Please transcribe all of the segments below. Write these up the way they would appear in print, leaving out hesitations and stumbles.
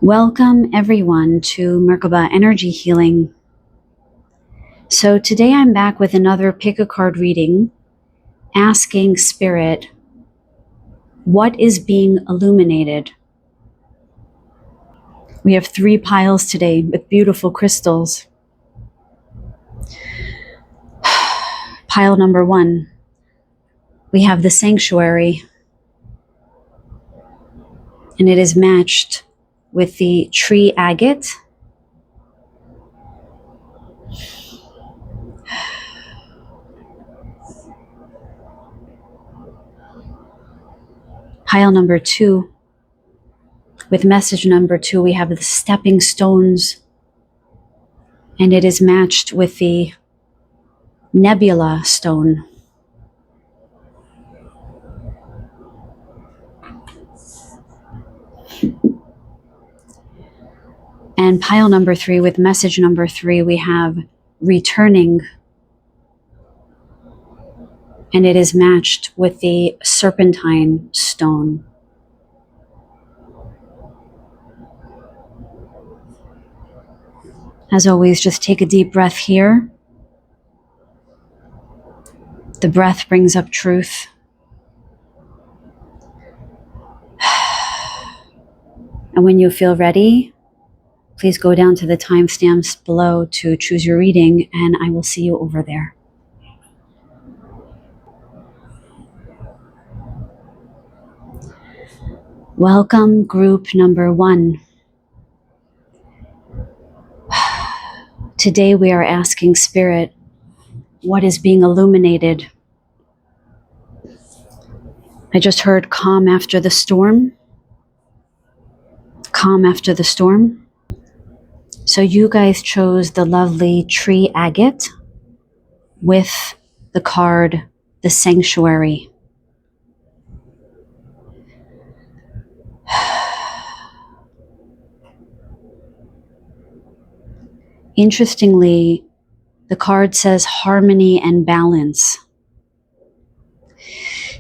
Welcome everyone to Merkaba Energy Healing. So today I'm back with another pick a card reading, asking Spirit, what is being illuminated? We have 3 piles today with beautiful crystals. Pile number 1, we have the sanctuary, and it is matched with the tree agate. Pile number 2, with message number 2, we have the stepping stones, and it is matched with the nebula stone. And pile number 3, with message number 3, we have returning, and it is matched with the serpentine stone. As always, just take a deep breath here. The breath brings up truth. And when you feel ready, please go down to the timestamps below to choose your reading, and I will see you over there. Welcome, group number 1. Today we are asking Spirit, what is being illuminated? I just heard calm after the storm. Calm after the storm. So you guys chose the lovely tree agate with the card, the sanctuary. Interestingly, the card says harmony and balance.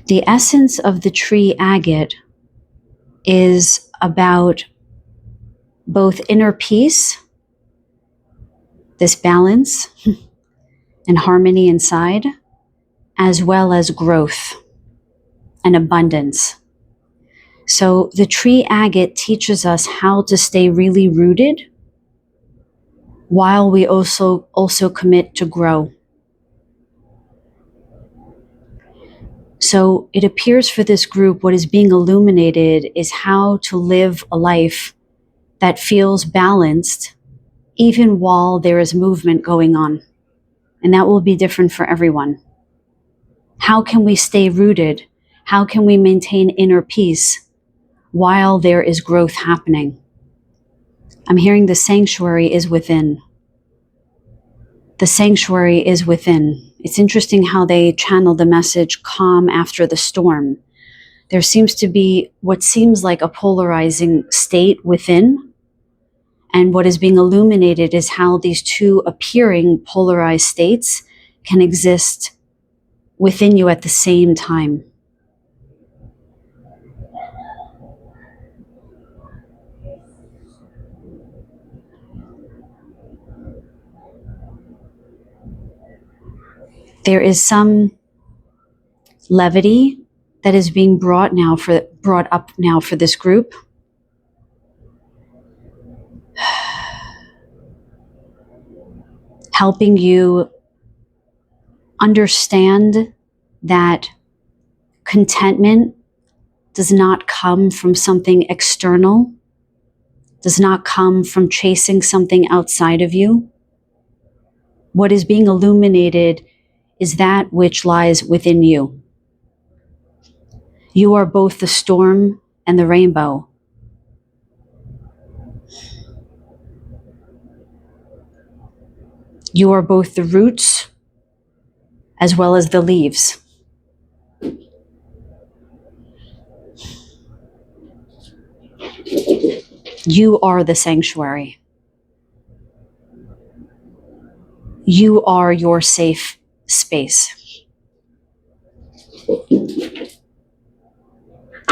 The essence of the tree agate is about both inner peace, this balance and harmony inside, as well as growth and abundance. So the tree agate teaches us how to stay really rooted while we also commit to grow. So it appears for this group, what is being illuminated is how to live a life that feels balanced even while there is movement going on. And that will be different for everyone. How can we stay rooted? How can we maintain inner peace while there is growth happening? I'm hearing the sanctuary is within. The sanctuary is within. It's interesting how they channel the message calm after the storm. There seems to be what seems like a polarizing state within. And what is being illuminated is how these two appearing polarized states can exist within you at the same time. There is some levity that is being brought up now for this group. Helping you understand that contentment does not come from something external, does not come from chasing something outside of you. What is being illuminated is that which lies within you. You are both the storm and the rainbow. You are both the roots as well as the leaves. You are the sanctuary. You are your safe space.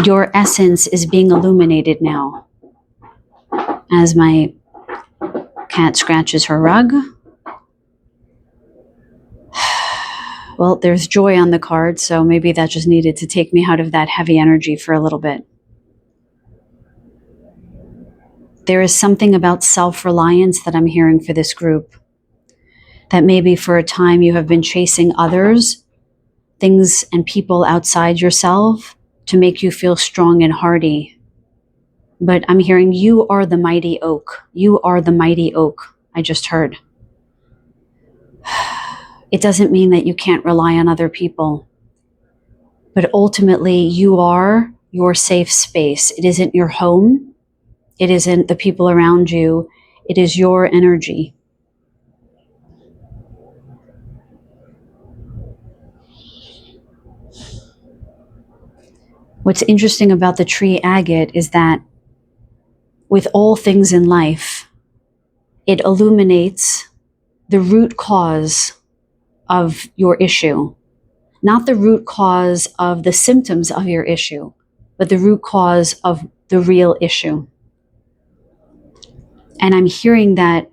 Your essence is being illuminated now. As my cat scratches her rug. Well, there's joy on the card, so maybe that just needed to take me out of that heavy energy for a little bit. There is something about self-reliance that I'm hearing for this group. That maybe for a time you have been chasing others, things and people outside yourself to make you feel strong and hardy. But I'm hearing you are the mighty oak. You are the mighty oak, I just heard. It doesn't mean that you can't rely on other people. But ultimately, you are your safe space. It isn't your home. It isn't the people around you. It is your energy. What's interesting about the tree agate is that with all things in life, it illuminates the root cause of your issue. Not the root cause of the symptoms of your issue, but the root cause of the real issue. And I'm hearing that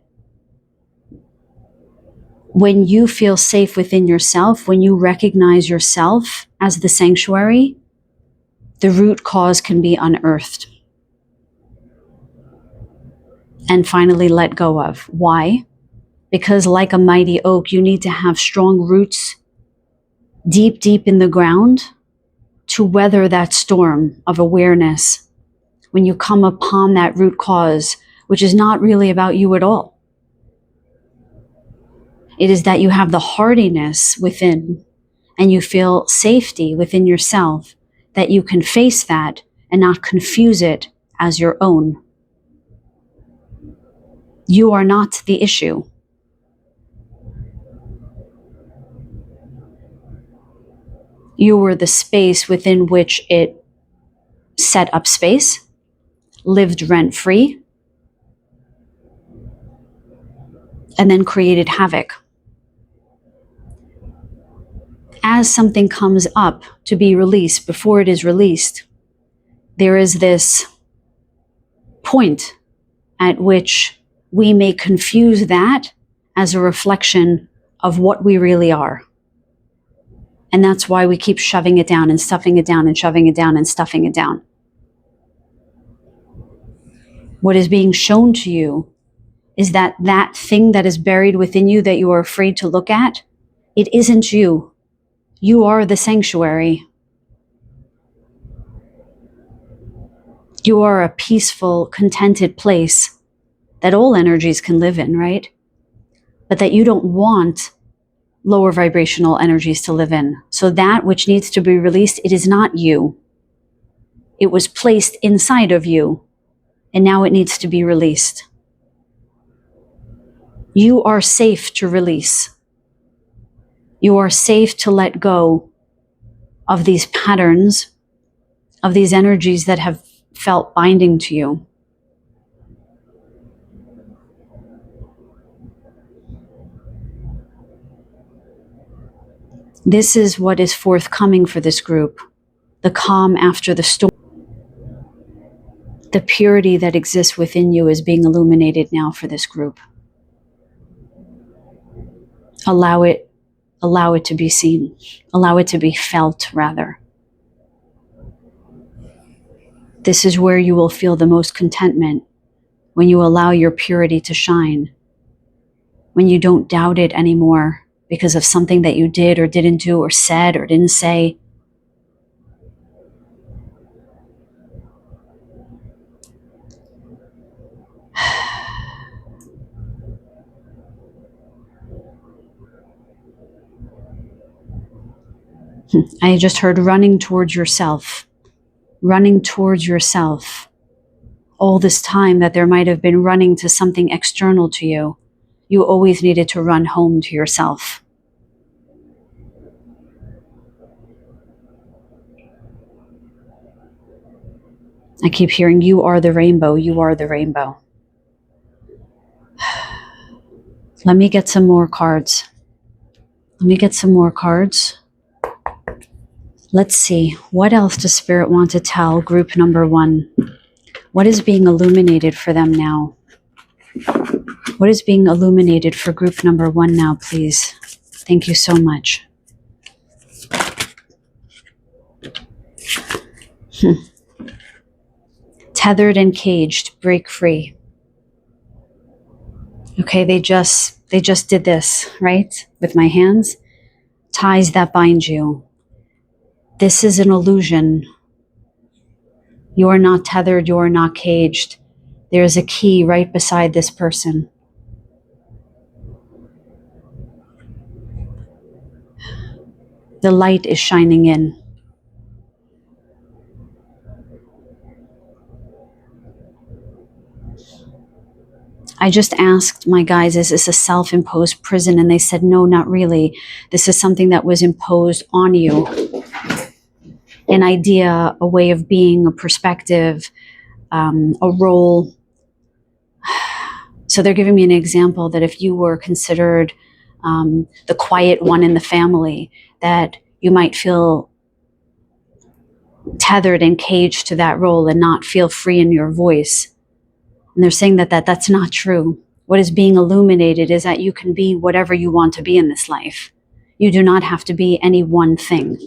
when you feel safe within yourself, when you recognize yourself as the sanctuary, the root cause can be unearthed and finally let go of. Why? Because like a mighty oak, you need to have strong roots deep, deep in the ground to weather that storm of awareness when you come upon that root cause, which is not really about you at all. It is that you have the hardiness within and you feel safety within yourself, that you can face that and not confuse it as your own. You are not the issue. You were the space within which it set up space, lived rent-free, and then created havoc. As something comes up to be released, before it is released, there is this point at which we may confuse that as a reflection of what we really are. And that's why we keep shoving it down and stuffing it down and shoving it down and stuffing it down. What is being shown to you is that that thing that is buried within you that you are afraid to look at, it isn't you. You are the sanctuary. You are a peaceful, contented place that all energies can live in, right? But that you don't want lower vibrational energies to live in. So that which needs to be released, it is not you. It was placed inside of you, and now it needs to be released. You are safe to release. You are safe to let go of these patterns, of these energies that have felt binding to you. This is what is forthcoming for this group. The calm after the storm. The purity that exists within you is being illuminated now for this group. Allow it to be seen. Allow it to be felt, rather. This is where you will feel the most contentment, when you allow your purity to shine, when you don't doubt it anymore because of something that you did or didn't do or said or didn't say. I just heard running towards yourself. Running towards yourself. All this time that there might have been running to something external to you, you always needed to run home to yourself. I keep hearing, you are the rainbow, you are the rainbow. Let me get some more cards. Let me get some more cards. Let's see, what else does Spirit want to tell group number 1? What is being illuminated for them now? What is being illuminated for group number 1 now, please? Thank you so much. Tethered and caged, break free. Okay, they just did this, right? With my hands. Ties that bind you. This is an illusion. You are not tethered, you are not caged. There is a key right beside this person. The light is shining in. I just asked my guys, is this a self-imposed prison? And they said, no, not really. This is something that was imposed on you. An idea, a way of being, a perspective, a role. So they're giving me an example that if you were considered the quiet one in the family, that you might feel tethered and caged to that role and not feel free in your voice. And they're saying that that's not true. What is being illuminated is that you can be whatever you want to be in this life. You do not have to be any one thing.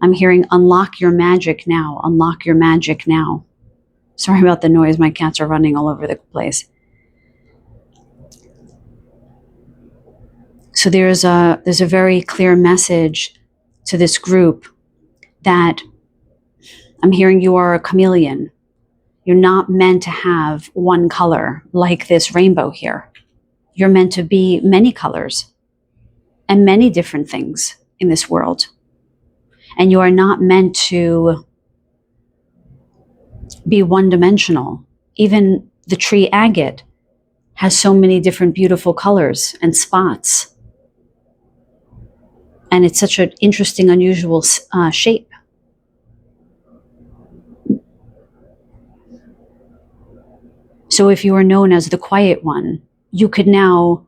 I'm hearing unlock your magic now, unlock your magic now. Sorry about the noise, my cats are running all over the place. So there's a very clear message to this group that I'm hearing you are a chameleon. You're not meant to have one color like this rainbow here. You're meant to be many colors and many different things in this world. And you are not meant to be one-dimensional. Even the tree agate has so many different beautiful colors and spots. And it's such an interesting, unusual shape. So if you are known as the quiet one, you could now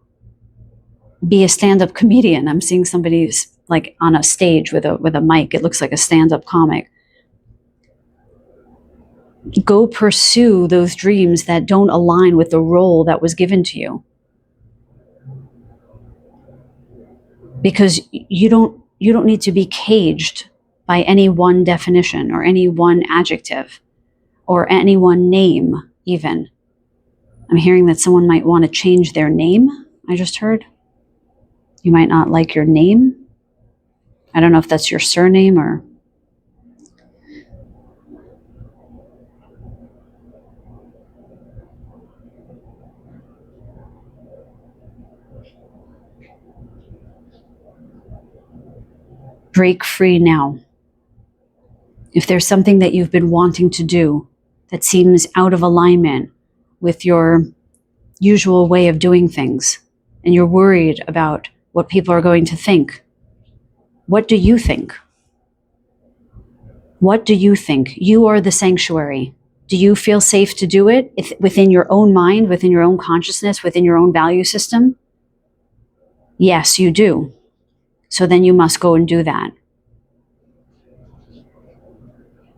be a stand-up comedian. I'm seeing somebody like on a stage with a mic. It looks like a stand-up comic. Go pursue those dreams that don't align with the role that was given to you. Because you don't need to be caged by any one definition or any one adjective or any one name even. I'm hearing that someone might want to change their name, I just heard. You might not like your name. I don't know if that's your surname or... Break free now. If there's something that you've been wanting to do that seems out of alignment with your usual way of doing things, and you're worried about what people are going to think, what do you think? What do you think? You are the sanctuary. Do you feel safe to do it within your own mind, within your own consciousness, within your own value system? Yes, you do. So then you must go and do that.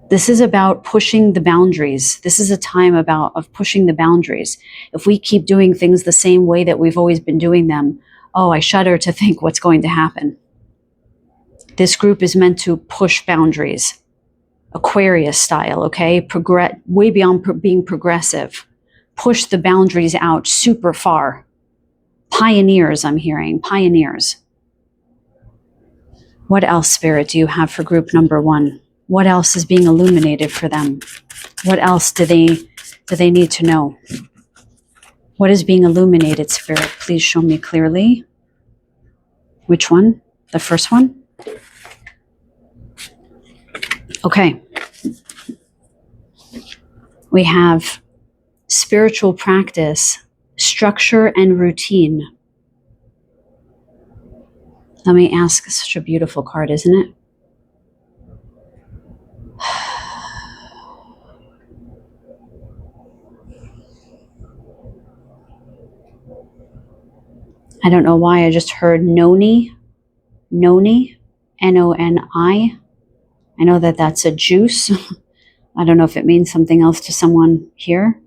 This is about pushing the boundaries. This is a time of pushing the boundaries. If we keep doing things the same way that we've always been doing them, oh, I shudder to think what's going to happen. This group is meant to push boundaries. Aquarius style, okay? Way beyond being progressive. Push the boundaries out super far. Pioneers, I'm hearing. Pioneers. What else, Spirit, do you have for group number 1? What else is being illuminated for them? What else do they need to know? What is being illuminated, Spirit? Please show me clearly. Which one? The first one? Okay. We have spiritual practice, structure, and routine. Let me ask, such a beautiful card, isn't it? I don't know why I just heard noni. Noni? Noni. I know that that's a juice. I don't know if it means something else to someone here.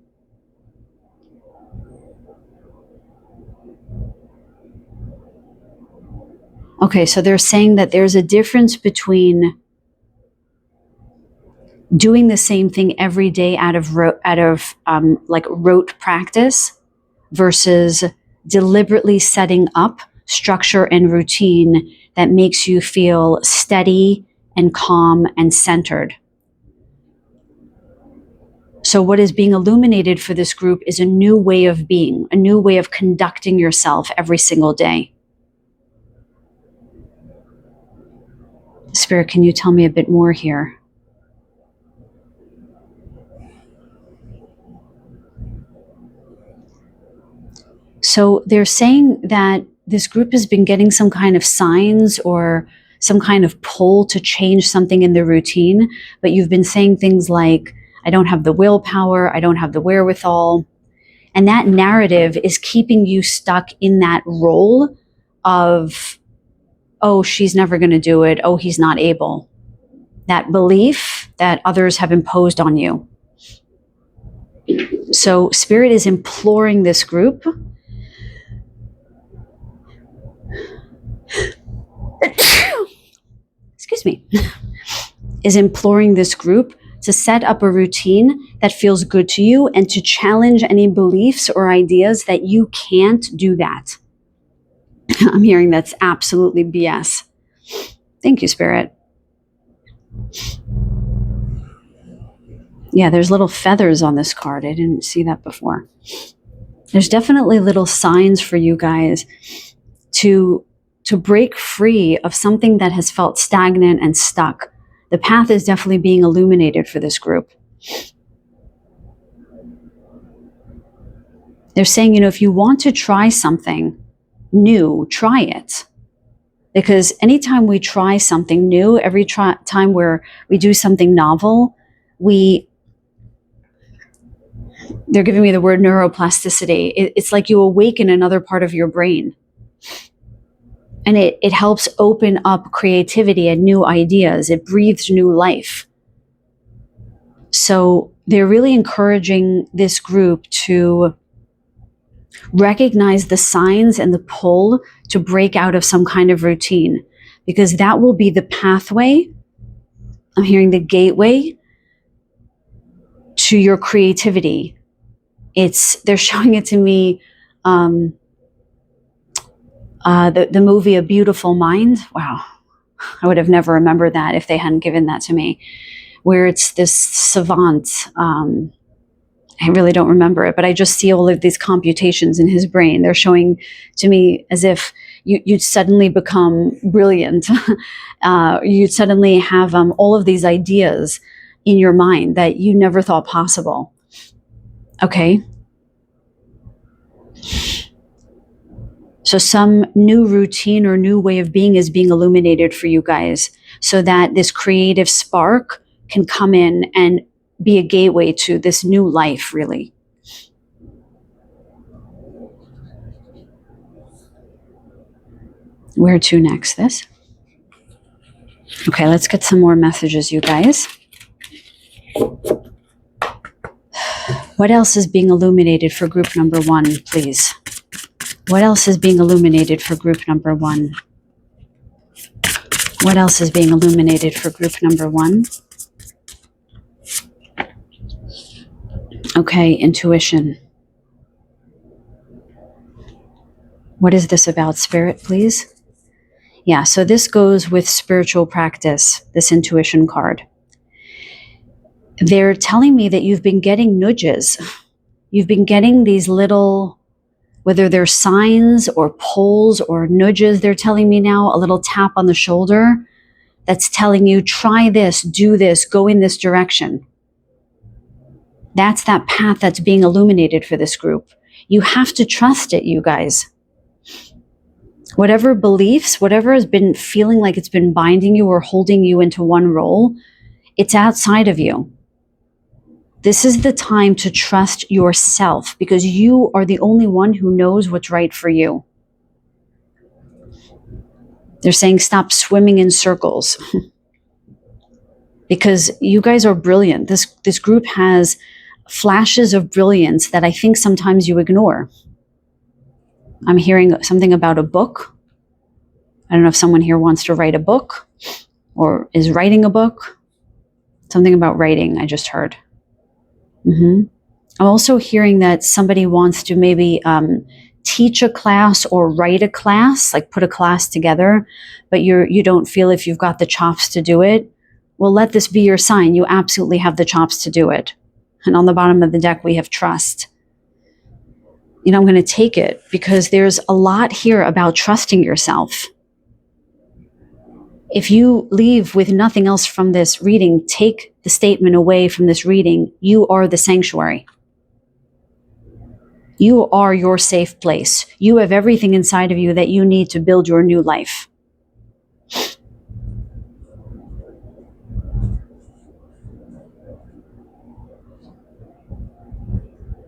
Okay, so they're saying that there's a difference between doing the same thing every day out of like rote practice versus deliberately setting up structure and routine that makes you feel steady and calm and centered. So what is being illuminated for this group is a new way of being, a new way of conducting yourself every single day. Spirit, can you tell me a bit more here? So they're saying that this group has been getting some kind of signs or some kind of pull to change something in the routine, but you've been saying things like, I don't have the willpower, I don't have the wherewithal. And that narrative is keeping you stuck in that role of, oh, she's never going to do it. Oh, he's not able. That belief that others have imposed on you. So Spirit is imploring this group excuse me, is imploring this group to set up a routine that feels good to you and to challenge any beliefs or ideas that you can't do that. I'm hearing that's absolutely BS. Thank you, Spirit. Yeah, there's little feathers on this card. I didn't see that before. There's definitely little signs for you guys to break free of something that has felt stagnant and stuck. The path is definitely being illuminated for this group. They're saying, if you want to try something new, try it. Because anytime we try something new, every time where we do something novel, they're giving me the word neuroplasticity. It's like you awaken another part of your brain. And it helps open up creativity and new ideas. It breathes new life. So they're really encouraging this group to recognize the signs and the pull to break out of some kind of routine, because that will be the pathway. I'm hearing the gateway to your creativity. They're showing it to me, the movie A Beautiful Mind. Wow. I would have never remembered that if they hadn't given that to me, where it's this savant. I really don't remember it, but I just see all of these computations in his brain. They're showing to me as if you'd suddenly become brilliant. You'd suddenly have all of these ideas in your mind that you never thought possible. Okay. So some new routine or new way of being is being illuminated for you guys, so that this creative spark can come in and be a gateway to this new life, really. Where to next? This? Okay, let's get some more messages, you guys. What else is being illuminated for group number 1, please? What else is being illuminated for group number 1? What else is being illuminated for group number 1? Okay, intuition. What is this about, Spirit, please? Yeah, so this goes with spiritual practice, this intuition card. They're telling me that you've been getting nudges. You've been getting these little, whether they're signs or pulls or nudges, they're telling me now, a little tap on the shoulder that's telling you, try this, do this, go in this direction. That's that path that's being illuminated for this group. You have to trust it, you guys. Whatever beliefs, whatever has been feeling like it's been binding you or holding you into one role, it's outside of you. This is the time to trust yourself, because you are the only one who knows what's right for you. They're saying stop swimming in circles because you guys are brilliant. This group has flashes of brilliance that I think sometimes you ignore. I'm hearing something about a book. I don't know if someone here wants to write a book or is writing a book. Something about writing, I just heard. I'm also hearing that somebody wants to maybe teach a class or write a class, like put a class together, but you don't feel if you've got the chops to do it. Well, let this be your sign. You absolutely have the chops to do it. And on the bottom of the deck, we have trust. I'm going to take it because there's a lot here about trusting yourself. If you leave with nothing else from this reading, take the statement away from this reading. You are the sanctuary. You are your safe place. You have everything inside of you that you need to build your new life.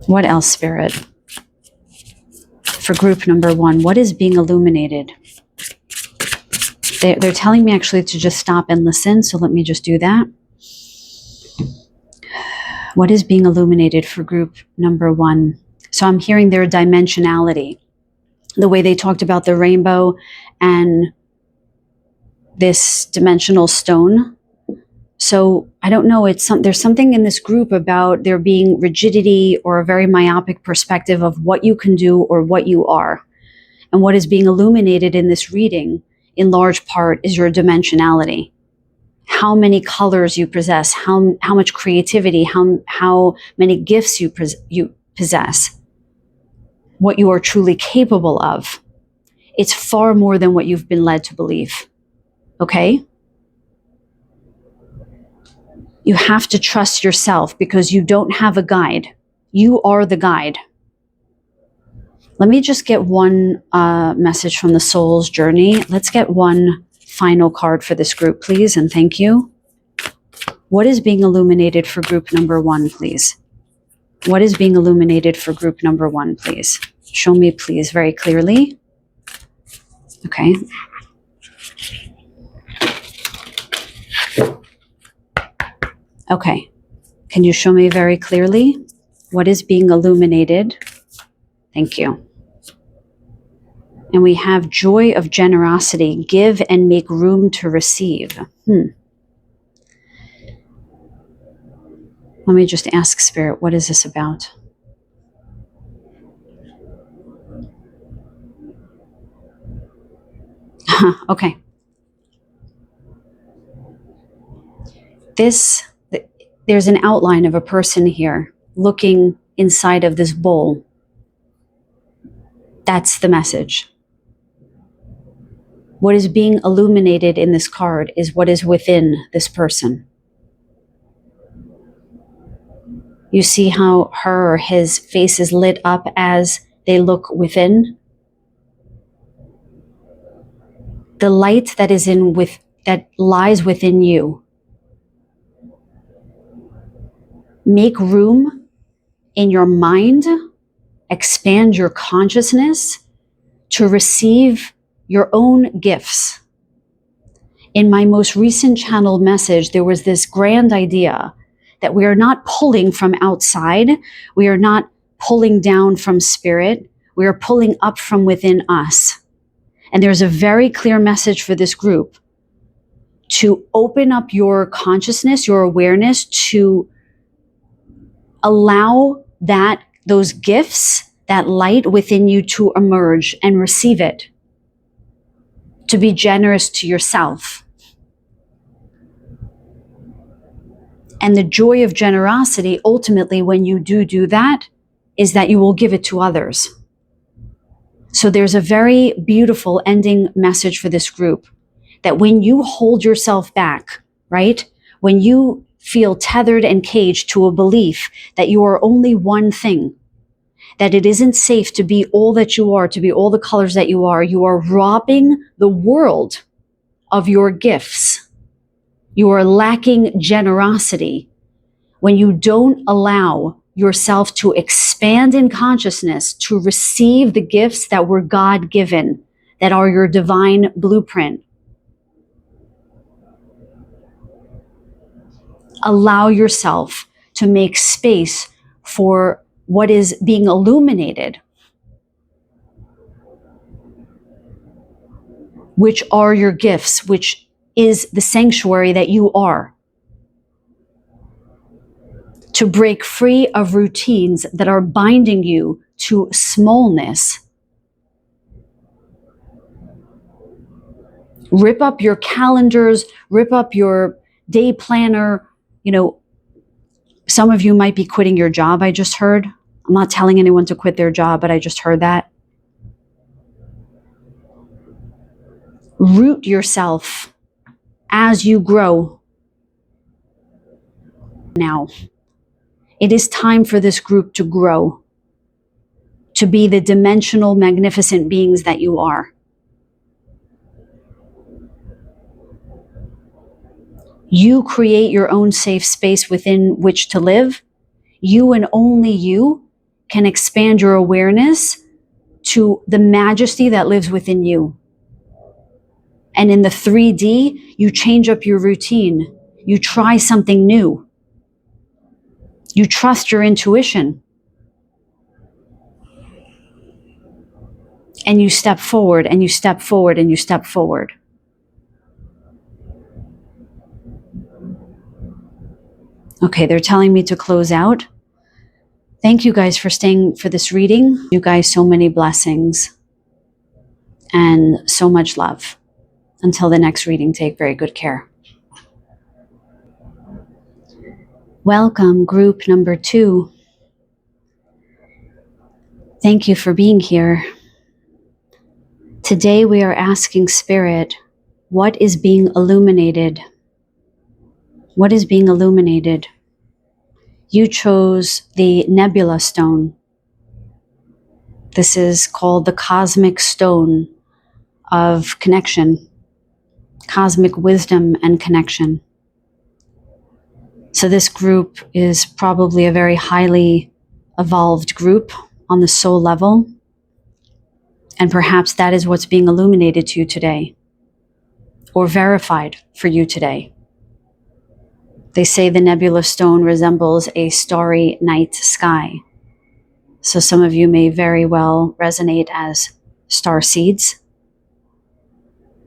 What else, Spirit? For group number 1, what is being illuminated? They're telling me actually to just stop and listen, so let me just do that. What is being illuminated for group number 1? So I'm hearing their dimensionality, the way they talked about the rainbow and this dimensional stone. So I don't know, there's something in this group about there being rigidity or a very myopic perspective of what you can do or what you are. And what is being illuminated in this reading, in large part, is your dimensionality. How many colors you possess, how much creativity, how many gifts you possess, what you are truly capable of. It's far more than what you've been led to believe. Okay? You have to trust yourself because you don't have a guide. You are the guide. Let me just get one message from the soul's journey. Let's get one final card for this group, please, and thank you. What is being illuminated for group number 1, please? What is being illuminated for group number 1, please? Show me, please, very clearly. Okay. Okay. Can you show me very clearly what is being illuminated? Thank you. And we have joy of generosity, give and make room to receive. Let me just ask Spirit, what is this about? Okay. There's an outline of a person here looking inside of this bowl. That's the message. What is being illuminated in this card is what is within this person. You see how her or his face is lit up as they look within? The light that that lies within you. Make room in your mind, expand your consciousness to receive your own gifts. In my most recent channeled message, there was this grand idea that we are not pulling from outside. We are not pulling down from spirit. We are pulling up from within us. And there's a very clear message for this group to open up your consciousness, your awareness, to allow those gifts, that light within you to emerge and receive it. To be generous to yourself. And the joy of generosity, ultimately, when you do that, is that you will give it to others. So there's a very beautiful ending message for this group, that when you hold yourself back, right? When you feel tethered and caged to a belief that you are only one thing, that it isn't safe to be all that you are, to be all the colors that you are robbing the world of your gifts. You are lacking generosity when you don't allow yourself to expand in consciousness, to receive the gifts that were God-given, that are your divine blueprint. Allow yourself to make space for what is being illuminated, which are your gifts, which is the sanctuary that you are. To break free of routines that are binding you to smallness. Rip up your calendars, rip up your day planner. Some of you might be quitting your job, I just heard. I'm not telling anyone to quit their job, but I just heard that. Root yourself as you grow. Now, it is time for this group to grow, to be the dimensional, magnificent beings that you are. You create your own safe space within which to live. You and only you can expand your awareness to the majesty that lives within you. And in the 3D, you change up your routine. You try something new. You trust your intuition. And you step forward, and you step forward, and you step forward. Okay, they're telling me to close out. Thank you guys for staying for this reading. You guys, so many blessings and so much love. Until the next reading, take very good care. Welcome, group number 2. Thank you for being here. Today we are asking Spirit, what is being illuminated? What is being illuminated? You chose the nebula stone. This is called the cosmic stone of connection, cosmic wisdom and connection. So this group is probably a very highly evolved group on the soul level. And perhaps that is what's being illuminated to you today, or verified for you today. They say the nebula stone resembles a starry night sky. So some of you may very well resonate as star seeds.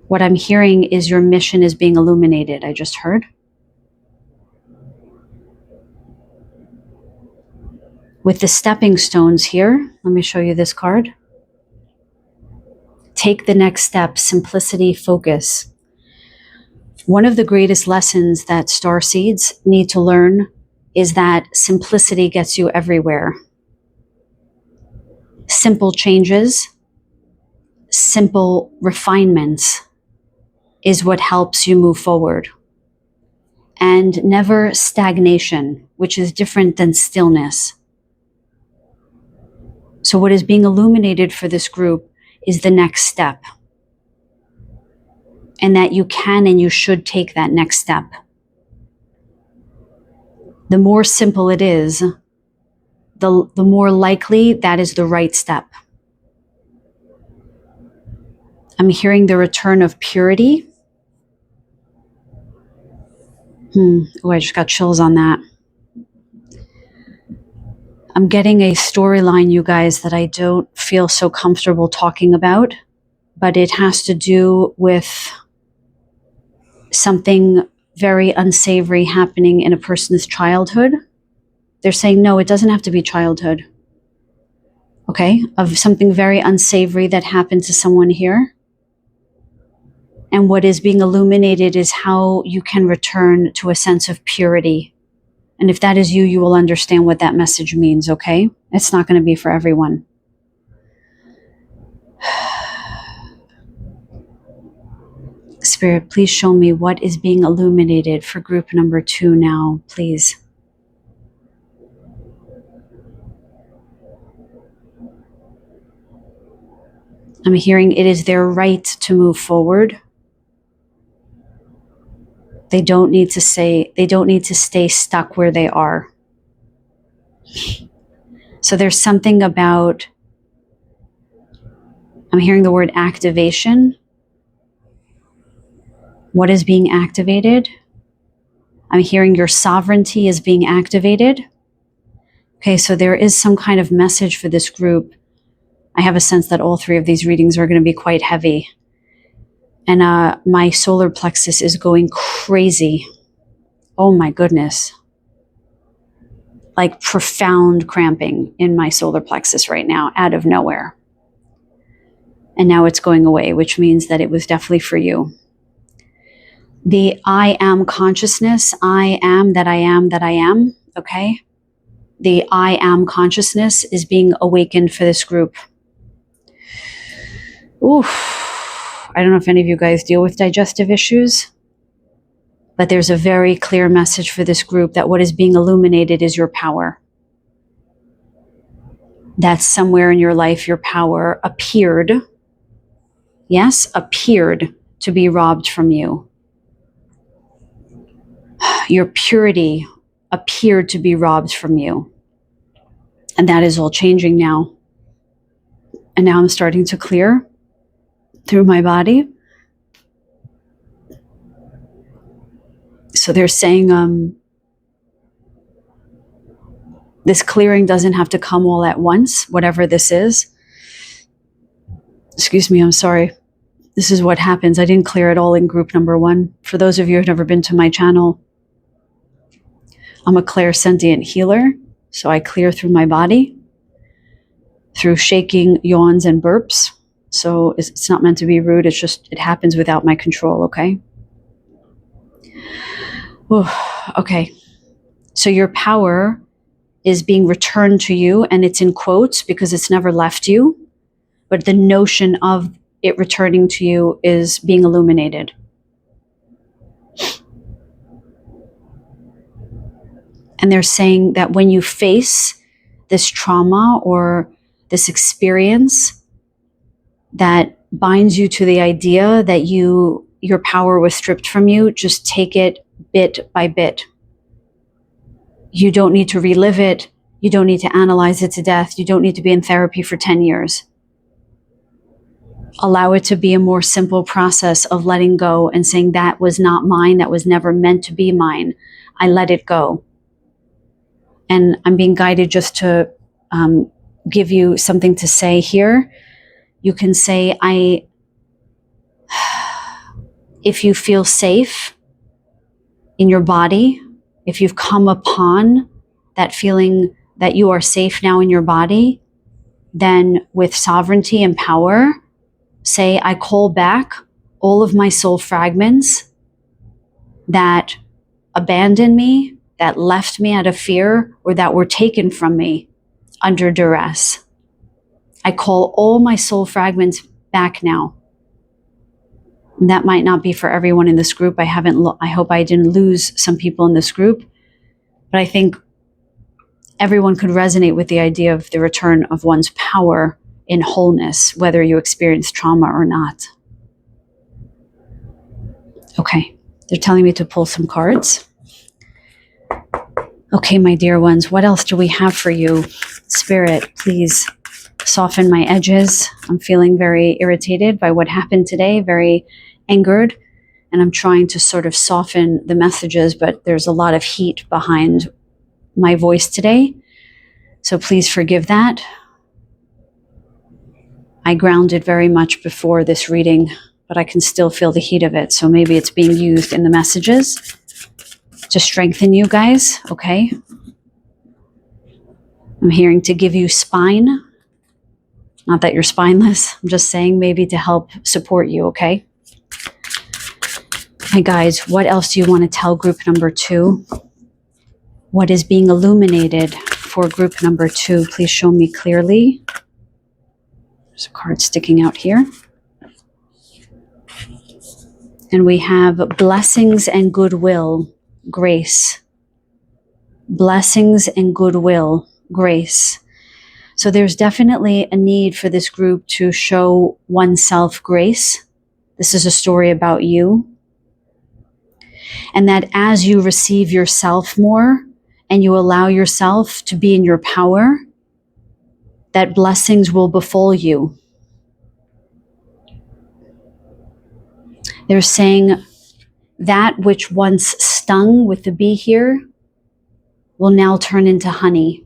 What I'm hearing is your mission is being illuminated, I just heard. With the stepping stones here, let me show you this card. Take the next step, simplicity, focus. One of the greatest lessons that star seeds need to learn is that simplicity gets you everywhere. Simple changes, simple refinements is what helps you move forward. And never stagnation, which is different than stillness. So what is being illuminated for this group is the next step. And that you can and you should take that next step. The more simple it is, the more likely that is the right step. I'm hearing the return of purity. Oh, I just got chills on that. I'm getting a storyline, you guys, that I don't feel so comfortable talking about, but it has to do with something very unsavory happening in a person's childhood. They're saying, no, it doesn't have to be childhood. Okay, of something very unsavory that happened to someone here. And what is being illuminated is how you can return to a sense of purity. And if that is you, you will understand what that message means, okay? It's not going to be for everyone. Spirit, please show me what is being illuminated for group number 2 now, please. I'm hearing it is their right to move forward. They don't need to stay stuck where they are. So there's something about, I'm hearing the word activation. What is being activated? I'm hearing your sovereignty is being activated. Okay, so there is some kind of message for this group. I have a sense that all three of these readings are going to be quite heavy. And my solar plexus is going crazy. Oh my goodness. Like profound cramping in my solar plexus right now, out of nowhere. And now it's going away, which means that it was definitely for you. The I am consciousness, I am that I am that I am, okay? The I am consciousness is being awakened for this group. Oof. I don't know if any of you guys deal with digestive issues, but there's a very clear message for this group that what is being illuminated is your power. That somewhere in your life, your power appeared, yes, appeared to be robbed from you. Your purity appeared to be robbed from you. And that is all changing now. And now I'm starting to clear through my body. So they're saying this clearing doesn't have to come all at once, whatever this is. Excuse me, I'm sorry. This is what happens. I didn't clear it all in group number 1. For those of you who have never been to my channel, I'm a clairsentient healer. So I clear through my body, through shaking, yawns, and burps. So it's not meant to be rude. It's just, it happens without my control, okay? Ooh, okay. So your power is being returned to you, and it's in quotes because it's never left you. But the notion of it returning to you is being illuminated. And they're saying that when you face this trauma or this experience that binds you to the idea that your power was stripped from you, just take it bit by bit. You don't need to relive it. You don't need to analyze it to death. You don't need to be in therapy for 10 years. Allow it to be a more simple process of letting go and saying that was not mine. That was never meant to be mine. I let it go. And I'm being guided just to give you something to say here. You can say, if you feel safe in your body, if you've come upon that feeling that you are safe now in your body, then with sovereignty and power, say, I call back all of my soul fragments that abandoned me, that left me out of fear, or that were taken from me under duress. I call all my soul fragments back now. And that might not be for everyone in this group. I hope I didn't lose some people in this group, but I think everyone could resonate with the idea of the return of one's power in wholeness, whether you experience trauma or not. Okay, they're telling me to pull some cards. Okay, my dear ones, what else do we have for you? Spirit, please soften my edges. I'm feeling very irritated by what happened today, very angered, and I'm trying to sort of soften the messages, but there's a lot of heat behind my voice today. So please forgive that. I grounded very much before this reading, but I can still feel the heat of it. So maybe it's being used in the messages to strengthen you guys, okay? I'm hearing to give you spine. Not that you're spineless. I'm just saying maybe to help support you, okay? Hey guys, what else do you want to tell group number 2? What is being illuminated for group number 2? Please show me clearly. There's a card sticking out here. And we have blessings and goodwill, grace. Blessings and goodwill, grace. So there's definitely a need for this group to show oneself grace. This is a story about you. And that as you receive yourself more and you allow yourself to be in your power, that blessings will befall you. They're saying that which once stung with the bee here will now turn into honey.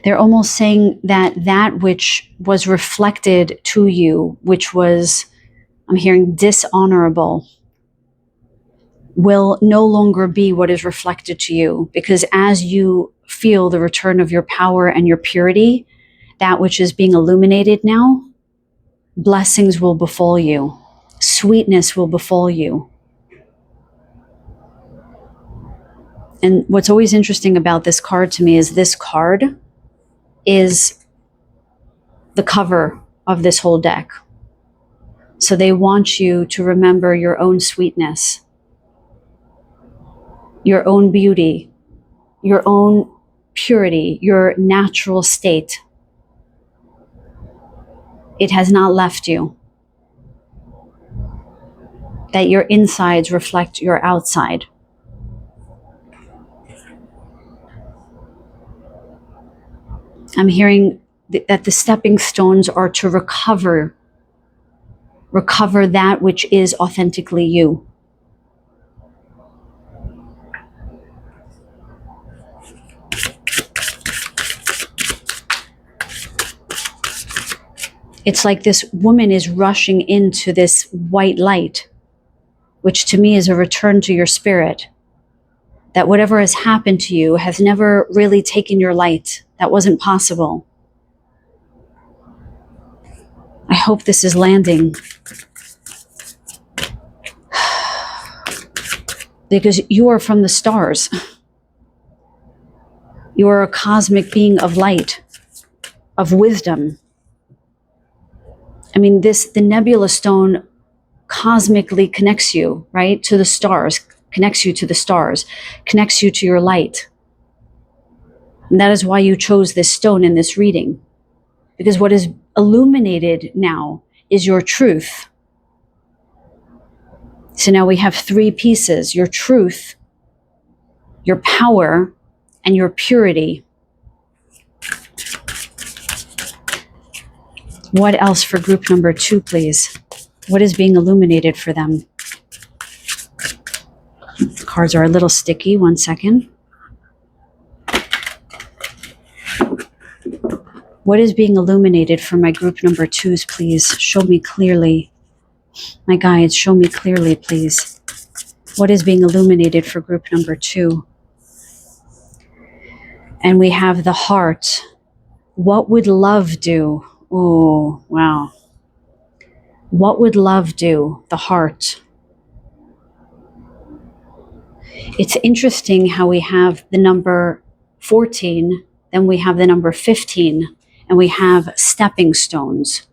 They're almost saying that that which was reflected to you, which was, I'm hearing, dishonorable, will no longer be what is reflected to you, because as you feel the return of your power and your purity, that which is being illuminated now, blessings will befall you, sweetness will befall you. And what's always interesting about this card to me is this card is the cover of this whole deck. So they want you to remember your own sweetness, your own beauty, your own purity, your natural state. It has not left you. That your insides reflect your outside. I'm hearing that the stepping stones are to recover that which is authentically you. It's like this woman is rushing into this white light, which to me is a return to your spirit. That whatever has happened to you has never really taken your light. That wasn't possible. I hope this is landing. Because you are from the stars. You are a cosmic being of light, of wisdom. I mean, the nebula stone cosmically connects you, right, to the stars, connects you to the stars, connects you to your light. And that is why you chose this stone in this reading. Because what is illuminated now is your truth. So now we have three pieces: your truth, your power, and your purity. What else for group number 2, please? What is being illuminated for them? The cards are a little sticky. 1 second. What is being illuminated for my group number 2s, please? Show me clearly. My guides, show me clearly, please. What is being illuminated for group number 2? And we have the heart. What would love do? Oh, wow. What would love do? The heart. It's interesting how we have the number 14, then we have the number 15, and we have stepping stones.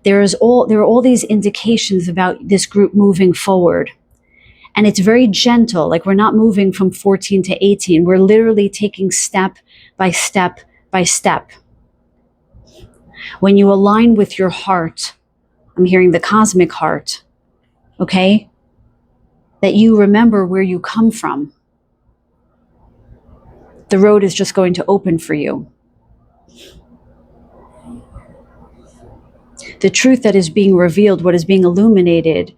There are all these indications about this group moving forward. And it's very gentle, like we're not moving from 14 to 18. We're literally taking step by step by step. When you align with your heart, I'm hearing the cosmic heart, okay? That you remember where you come from. The road is just going to open for you. The truth that is being revealed, what is being illuminated,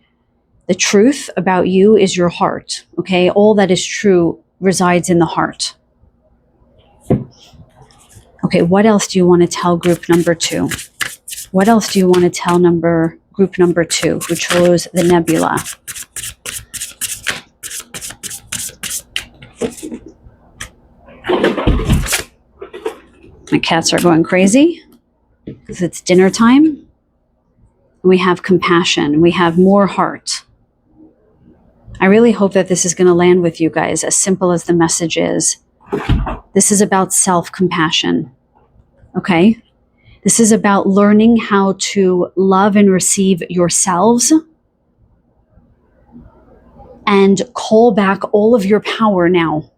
the truth about you is your heart, okay? All that is true resides in the heart. Okay, what else do you want to tell group number 2? What else do you want to tell group number 2 who chose the nebula? My cats are going crazy because it's dinner time. We have compassion. We have more heart. I really hope that this is going to land with you guys, as simple as the message is. This is about self-compassion, okay? This is about learning how to love and receive yourselves and call back all of your power now.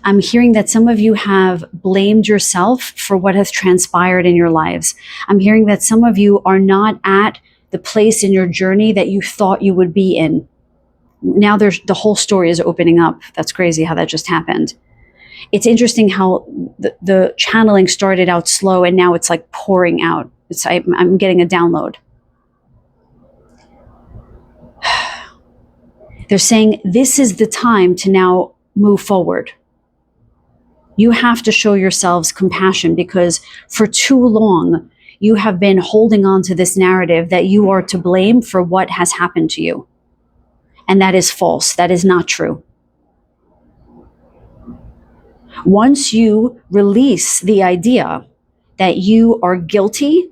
I'm hearing that some of you have blamed yourself for what has transpired in your lives. I'm hearing that some of you are not at the place in your journey that you thought you would be in. Now the whole story is opening up. That's crazy how that just happened. It's interesting how the channeling started out slow and now it's like pouring out. I'm getting a download. They're saying this is the time to now move forward. You have to show yourselves compassion because for too long, you have been holding on to this narrative that you are to blame for what has happened to you. And that is false. That is not true. Once you release the idea that you are guilty,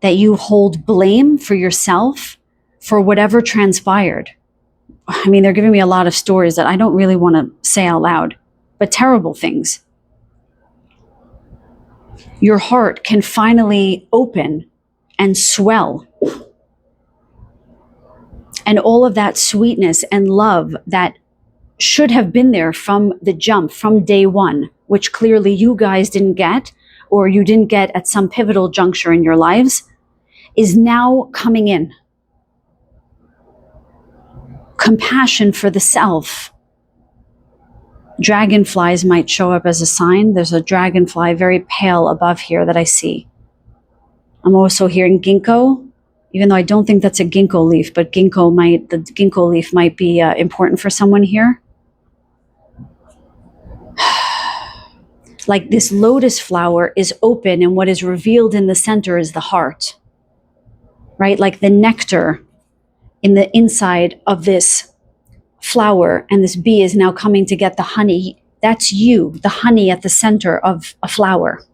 that you hold blame for yourself for whatever transpired. I mean, they're giving me a lot of stories that I don't really want to say out loud, but terrible things. Your heart can finally open and swell. And all of that sweetness and love that should have been there from the jump, from day one, which clearly you guys didn't get, or you didn't get at some pivotal juncture in your lives, is now coming in. Compassion for the self. Dragonflies might show up as a sign. There's a dragonfly very pale above here that I see. I'm also hearing ginkgo, even though I don't think that's a ginkgo leaf, but the ginkgo leaf might be important for someone here. Like this lotus flower is open and what is revealed in the center is the heart, right? Like the nectar in the inside of this flower, and this bee is now coming to get the honey. That's you, the honey at the center of a flower.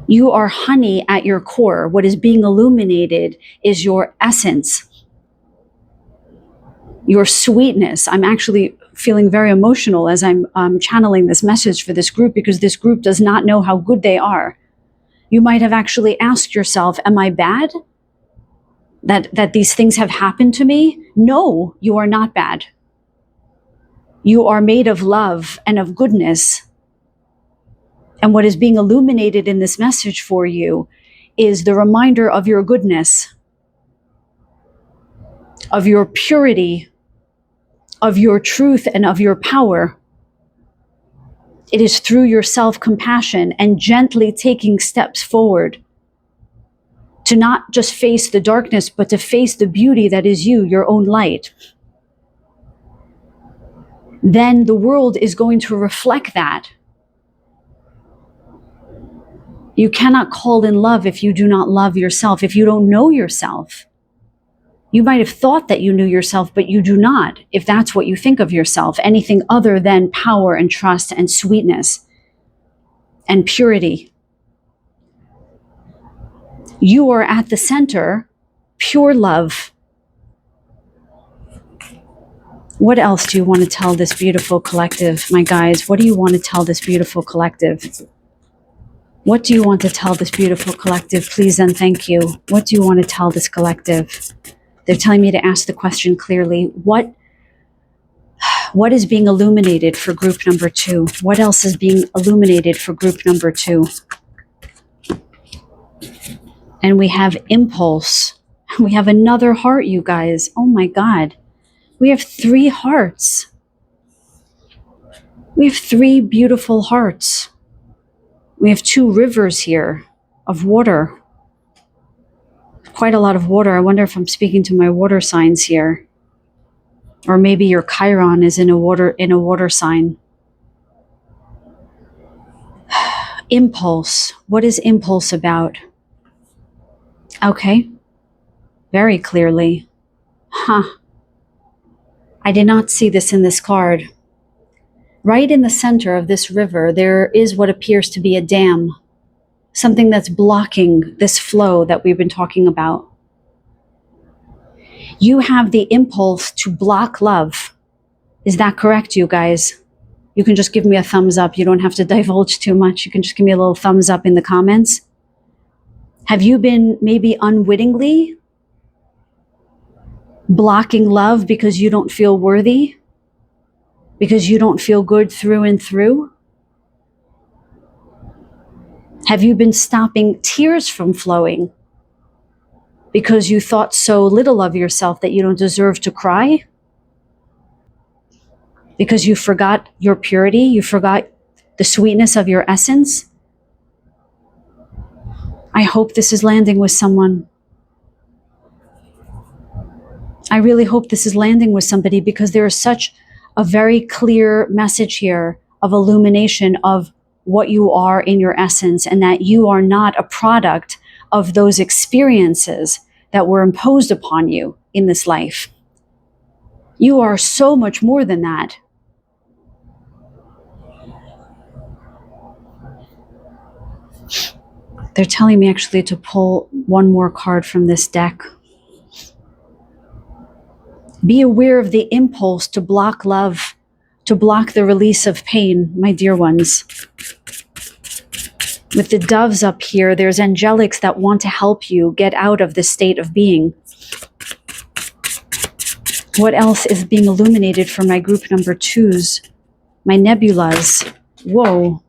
You are honey at your core. What is being illuminated is your essence, your sweetness. I'm actually feeling very emotional as I'm channeling this message for this group because this group does not know how good they are. You might have actually asked yourself, am I bad? That these things have happened to me? No, you are not bad. You are made of love and of goodness. And what is being illuminated in this message for you is the reminder of your goodness, of your purity, of your truth, and of your power. It is through your self-compassion and gently taking steps forward to not just face the darkness, but to face the beauty that is you, your own light. Then the world is going to reflect that. You cannot call in love if you do not love yourself, if you don't know yourself. You might have thought that you knew yourself, but you do not, if that's what you think of yourself, anything other than power and trust and sweetness and purity. You are at the center, pure love. What else do you want to tell this beautiful collective, my guys? What do you want to tell this beautiful collective? What do you want to tell this beautiful collective? Please and thank you. What do you want to tell this collective? They're telling me to ask the question clearly. What is being illuminated for group number 2? What else is being illuminated for group number 2? And we have impulse. We have another heart, you guys. Oh my God. We have 3 hearts. We have 3 beautiful hearts. We have 2 rivers here of water. Quite a lot of water. I wonder if I'm speaking to my water signs here. Or maybe your Chiron is in a water sign. Impulse. What is impulse about? Okay. Very clearly. I did not see this in this card. Right in the center of this river, there is what appears to be a dam. Something that's blocking this flow that we've been talking about. You have the impulse to block love. Is that correct, you guys? You can just give me a thumbs up. You don't have to divulge too much. You can just give me a little thumbs up in the comments. Have you been maybe unwittingly blocking love because you don't feel worthy? Because you don't feel good through and through? Have you been stopping tears from flowing because you thought so little of yourself that you don't deserve to cry? because you forgot your purity, you forgot the sweetness of your essence. I hope this is landing with someone. I really hope this is landing with somebody, because there is such a very clear message here of illumination of what you are in your essence, and that you are not a product of those experiences that were imposed upon you in this life. You are so much more than that. They're telling me actually to pull one more card from this deck. Be aware of the impulse to block love, to block the release of pain, my dear ones. With the doves up here, there's angelics that want to help you get out of this state of being. What else is being illuminated for my group number 2s? My nebulas. Whoa.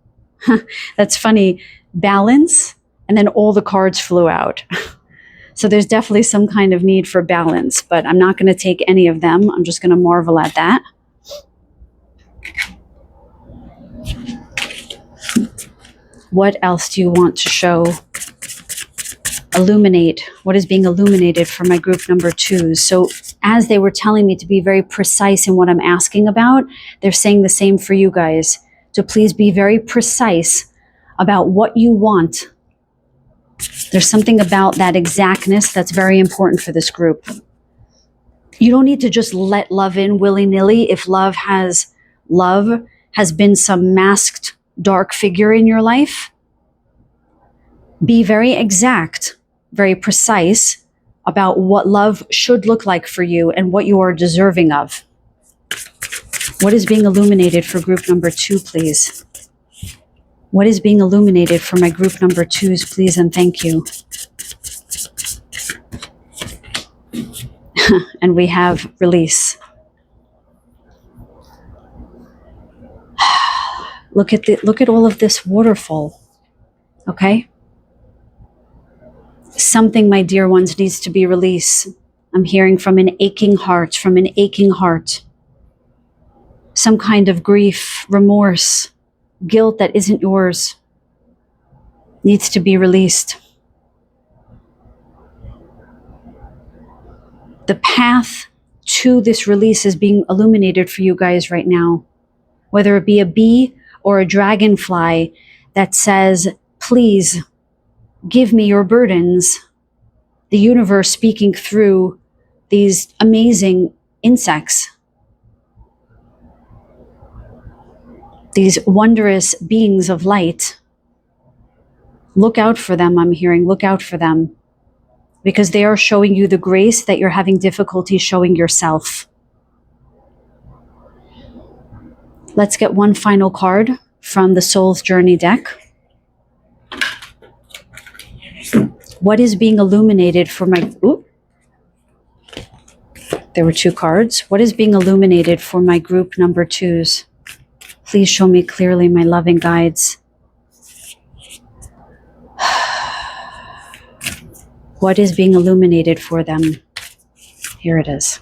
That's funny. Balance, and then all the cards flew out. So there's definitely some kind of need for balance, but I'm not going to take any of them. I'm just going to marvel at that. What else do you want to show? Illuminate. What is being illuminated for my group number 2s? So as they were telling me to be very precise in what I'm asking about, they're saying the same for you guys. So please be very precise about what you want. There's something about that exactness that's very important for this group. You don't need to just let love in willy-nilly if love has been some masked dark figure in your life. Be very exact, very precise about what love should look like for you and what you are deserving of. What is being illuminated for group number 2, please? What is being illuminated for my group number 2s, please, and thank you. And we have release. Look at all of this waterfall. Okay? Something, my dear ones, needs to be released. I'm hearing from an aching heart, Some kind of grief, remorse, guilt that isn't yours needs to be released. The path to this release is being illuminated for you guys right now. Whether it be a bee or a dragonfly that says, please give me your burdens. The universe speaking through these amazing insects. These wondrous beings of light. Look out for them, I'm hearing. Look out for them. Because they are showing you the grace that you're having difficulty showing yourself. Let's get one final card from the Soul's Journey deck. What is being illuminated for my... Ooh. There were 2 cards. What is being illuminated for my group number 2s? Please show me clearly, my loving guides. What is being illuminated for them? Here it is.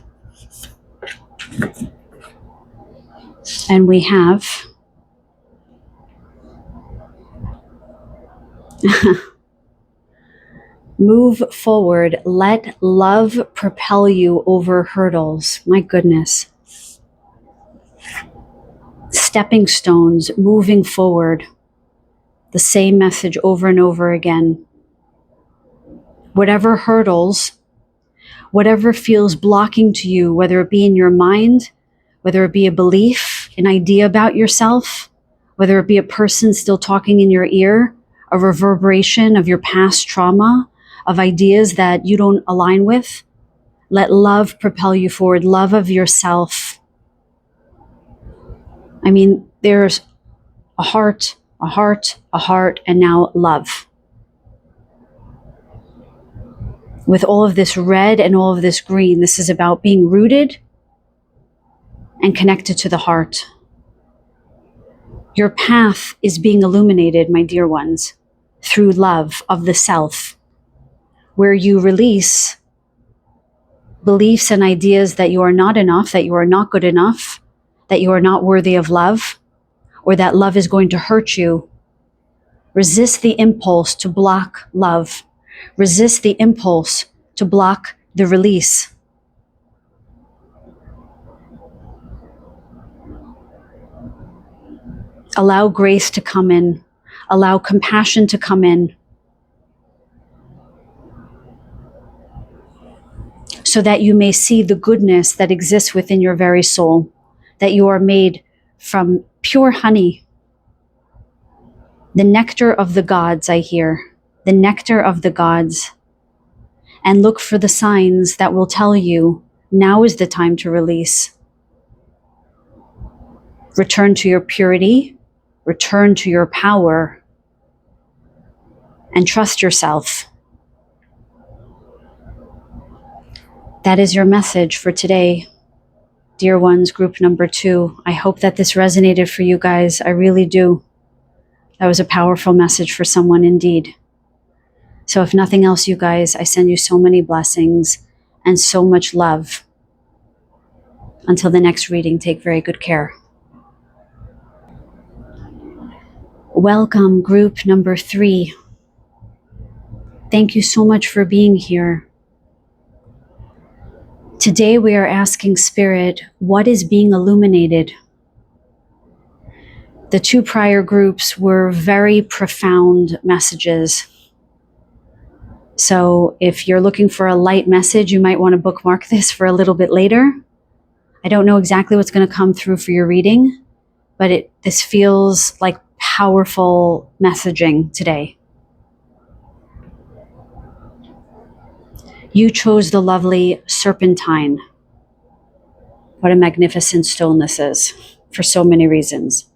And we have... Move forward. Let love propel you over hurdles. My goodness. Stepping stones, moving forward. The same message over and over again. Whatever hurdles, whatever feels blocking to you, whether it be in your mind, whether it be a belief, an idea about yourself, whether it be a person still talking in your ear, a reverberation of your past trauma, of ideas that you don't align with, let love propel you forward, love of yourself. I mean, there's a heart, and now love. With all of this red and all of this green, this is about being rooted and connected to the heart. Your path is being illuminated, my dear ones, through love of the self, where you release beliefs and ideas that you are not enough, that you are not good enough, that you are not worthy of love, or that love is going to hurt you, resist the impulse to block love. Resist the impulse to block the release. Allow grace to come in. Allow compassion to come in, so that you may see the goodness that exists within your very soul, that you are made from pure honey. The nectar of the gods, I hear. The nectar of the gods. And look for the signs that will tell you now is the time to release. Return to your purity, return to your power, and trust yourself. That is your message for today, dear ones, group number 2. I hope that this resonated for you guys. I really do. That was a powerful message for someone indeed. So if nothing else, you guys, I send you so many blessings and so much love. Until the next reading, take very good care. Welcome, group number 3. Thank you so much for being here. Today we are asking Spirit, what is being illuminated? The 2 prior groups were very profound messages. So if you're looking for a light message, you might want to bookmark this for a little bit later. I don't know exactly what's going to come through for your reading, but this feels like powerful messaging today. You chose the lovely serpentine. What a magnificent stone this is, for so many reasons.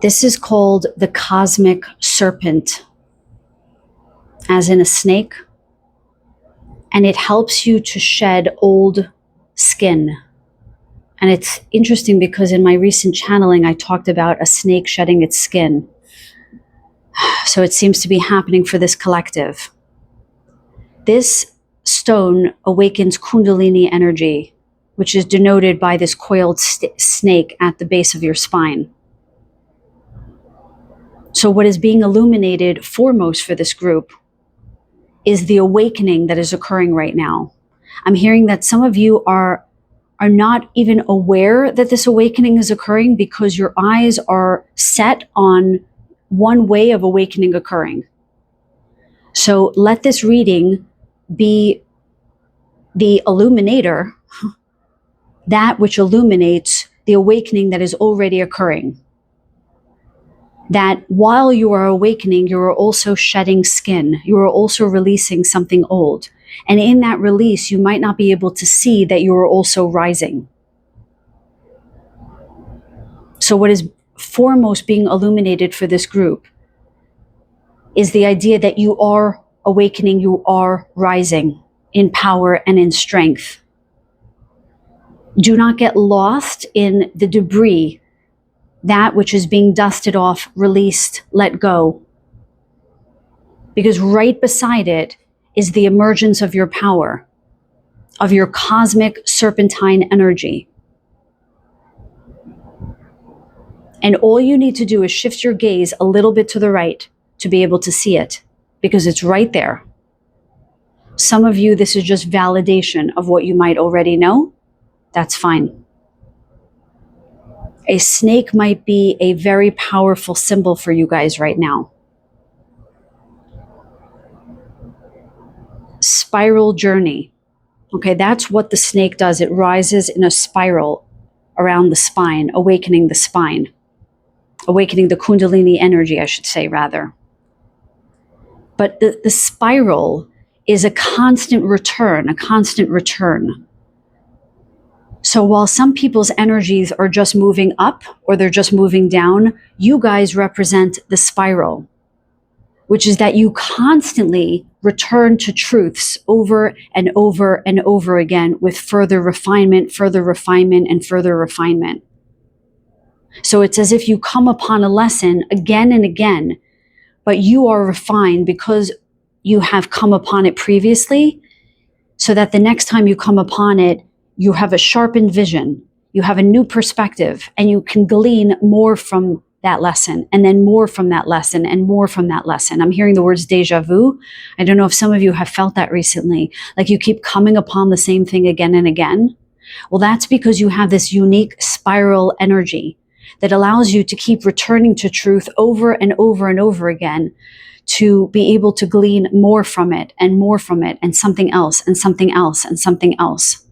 This is called the cosmic serpent, as in a snake, and it helps you to shed old skin. And it's interesting because in my recent channeling, I talked about a snake shedding its skin. So it seems to be happening for this collective. This stone awakens Kundalini energy, which is denoted by this coiled snake at the base of your spine. So what is being illuminated foremost for this group is the awakening that is occurring right now. I'm hearing that some of you are not even aware that this awakening is occurring because your eyes are set on one way of awakening occurring. So let this reading be the illuminator, that which illuminates the awakening that is already occurring. That while you are awakening, you are also shedding skin. You are also releasing something old. And in that release, you might not be able to see that you are also rising. So what is foremost being illuminated for this group is the idea that you are awakening, you are rising in power and in strength. Do not get lost in the debris, that which is being dusted off, released, let go. Because right beside it is the emergence of your power, of your cosmic serpentine energy. And all you need to do is shift your gaze a little bit to the right to be able to see it, because it's right there. Some of you, this is just validation of what you might already know. That's fine. A snake might be a very powerful symbol for you guys right now. Spiral journey. Okay, that's what the snake does. It rises in a spiral around the spine, awakening the spine. Awakening the Kundalini energy, I should say, rather. But the spiral is a constant return, a constant return. So while some people's energies are just moving up or they're just moving down, you guys represent the spiral, which is that you constantly return to truths over and over and over again with further refinement, and further refinement. So it's as if you come upon a lesson again and again, but you are refined because you have come upon it previously. so that the next time you come upon it, you have a sharpened vision, you have a new perspective, and you can glean more from that lesson, and then more from that lesson, and more from that lesson. I'm hearing the words deja vu. I don't know if some of you have felt that recently, like you keep coming upon the same thing again and again. Well, that's because you have this unique spiral energy that allows you to keep returning to truth over and over and over again, to be able to glean more from it and more from it, and something else and something else and something else.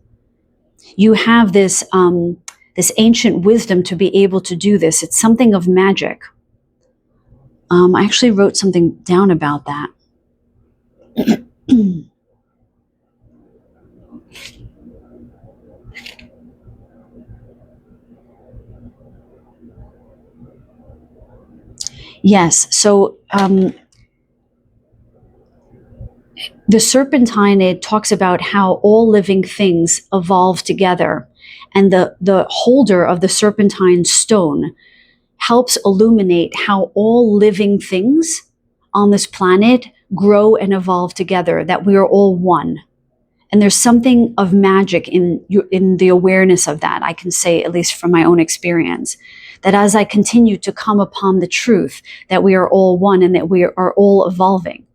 You have this this ancient wisdom to be able to do this. It's something of magic. I actually wrote something down about that. Yes, so the serpentine, it talks about how all living things evolve together, and the holder of the serpentine stone helps illuminate how all living things on this planet grow and evolve together, that we are all one. And there's something of magic in the awareness of that. I can say, at least from my own experience, that as I continue to come upon the truth that we are all one and that we are all evolving,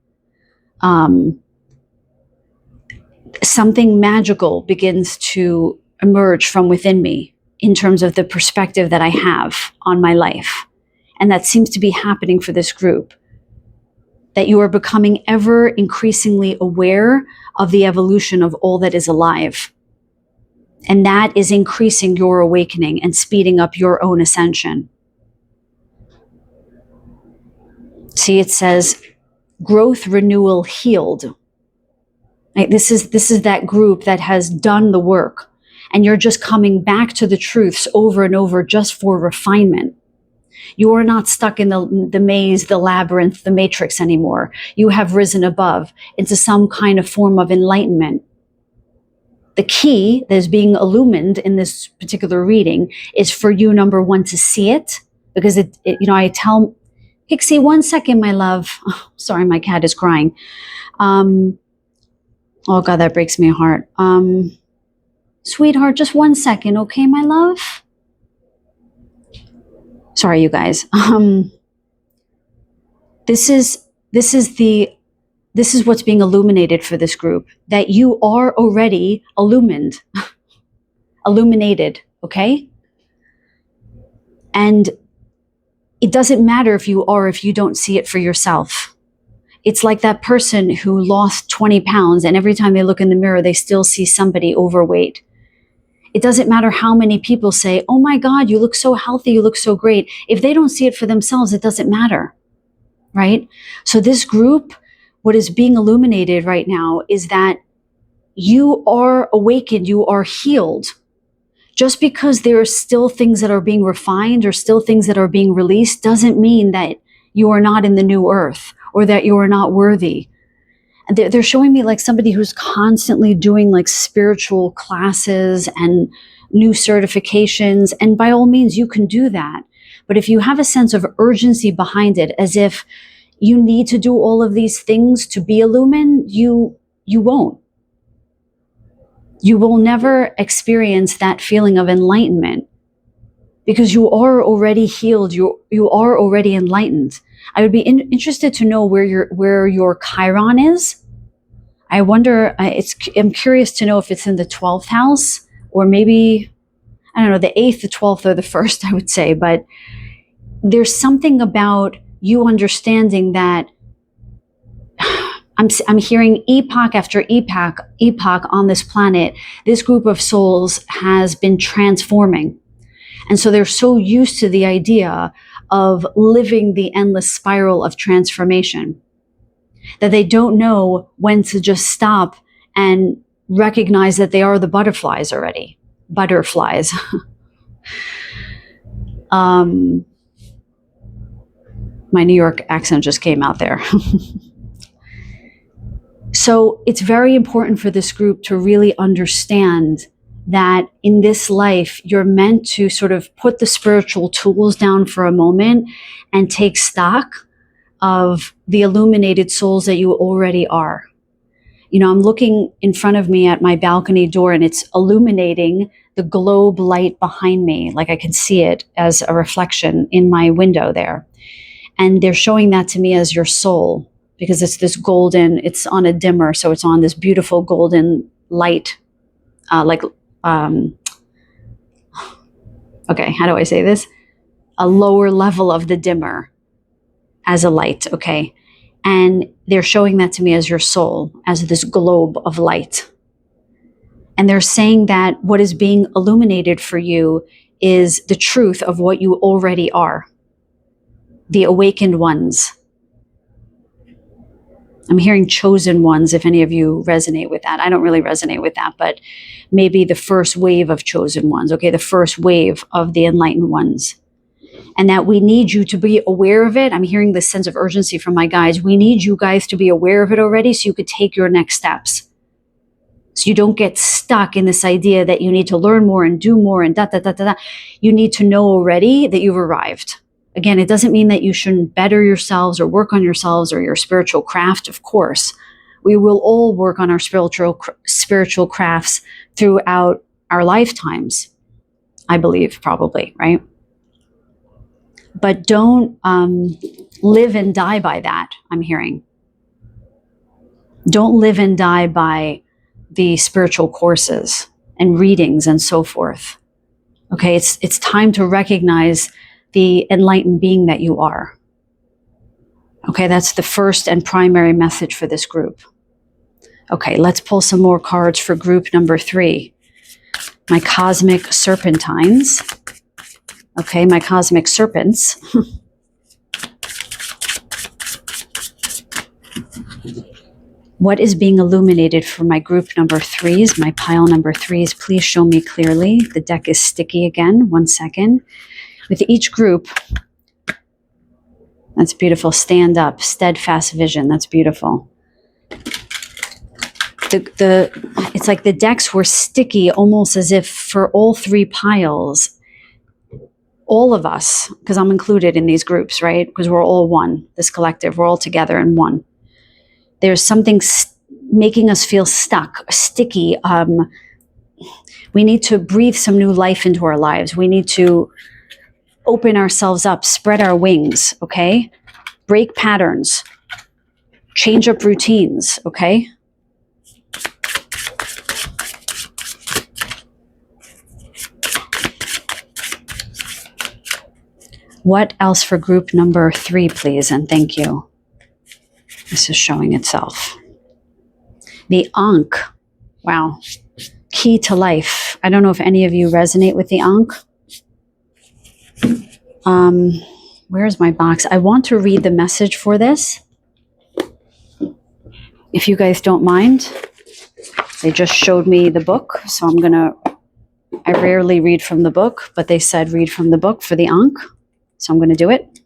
something magical begins to emerge from within me in terms of the perspective that I have on my life. And that seems to be happening for this group, that you are becoming ever increasingly aware of the evolution of all that is alive. And that is increasing your awakening and speeding up your own ascension. See, it says growth, renewal, healed. Right? This is that group that has done the work, and you're just coming back to the truths over and over just for refinement. You are not stuck in the maze, the labyrinth, the matrix anymore. You have risen above into some kind of form of enlightenment. The key that is being illumined in this particular reading is for you, number one, to see it, because I tell Pixie, 1 second, my love. Oh, sorry, my cat is crying. Oh God, that breaks my heart. Sweetheart, just 1 second, okay, my love? Sorry, you guys. This is what's being illuminated for this group, that you are already illuminated, okay? And it doesn't matter if you don't see it for yourself. It's like that person who lost 20 pounds and every time they look in the mirror, they still see somebody overweight. It doesn't matter how many people say, oh my God, you look so healthy, you look so great. If they don't see it for themselves, it doesn't matter, right? So this group, what is being illuminated right now is that you are awakened, you are healed. Just because there are still things that are being refined or still things that are being released doesn't mean that you are not in the new earth or that you are not worthy. And they're showing me like somebody who's constantly doing like spiritual classes and new certifications. And by all means, you can do that. But if you have a sense of urgency behind it, as if you need to do all of these things to be illumined, you won't. You will never experience that feeling of enlightenment because you are already healed. You are already enlightened. I would be interested to know where your Chiron is. I wonder, I'm curious to know if it's in the 12th house or maybe, I don't know, the 8th, the 12th, or the 1st, I would say. But there's something about you understanding that I'm hearing epoch after epoch on this planet. This group of souls has been transforming. And so they're so used to the idea of living the endless spiral of transformation that they don't know when to just stop and recognize that they are the butterflies already. Butterflies. My New York accent just came out there. So it's very important for this group to really understand that in this life, you're meant to sort of put the spiritual tools down for a moment and take stock of the illuminated souls that you already are. I'm looking in front of me at my balcony door, and it's illuminating the globe light behind me. Like I can see it as a reflection in my window there. And they're showing that to me as your soul, because it's this golden, it's on a dimmer. So it's on this beautiful golden light, okay, how do I say this? A lower level of the dimmer as a light, okay? And they're showing that to me as your soul, as this globe of light. And they're saying that what is being illuminated for you is the truth of what you already are, the awakened ones. I'm hearing chosen ones, if any of you resonate with that. I don't really resonate with that, but maybe the first wave of chosen ones, okay? The first wave of the enlightened ones. And that we need you to be aware of it. I'm hearing this sense of urgency from my guides. We need you guys to be aware of it already so you could take your next steps. So you don't get stuck in this idea that you need to learn more and do more and da. You need to know already that you've arrived. Again, it doesn't mean that you shouldn't better yourselves or work on yourselves or your spiritual craft, of course. We will all work on our spiritual crafts throughout our lifetimes, I believe, probably, right? But don't live and die by that, I'm hearing. Don't live and die by the spiritual courses and readings and so forth. Okay, it's time to recognize the enlightened being that you are. Okay, that's the first and primary message for this group. Okay, let's pull some more cards for group number 3. My cosmic serpentines. Okay, my cosmic serpents. What is being illuminated for my group number 3s, my pile number 3s? Please show me clearly. The deck is sticky again. 1 second. With each group, that's beautiful. Stand up, steadfast vision. That's beautiful. It's like the decks were sticky, almost as if for all 3 piles, all of us, because I'm included in these groups, right? Because we're all one, this collective, we're all together in one. There's something making us feel stuck, sticky. We need to breathe some new life into our lives. We need to open ourselves up, spread our wings, okay? Break patterns, change up routines, okay? What else for group number 3, please? And thank you. This is showing itself. The Ankh. Wow. Key to life. I don't know if any of you resonate with the Ankh. Where's my box? I want to read the message for this. If you guys don't mind. They just showed me the book, so I rarely read from the book, but they said read from the book for the Ankh. So I'm going to do it.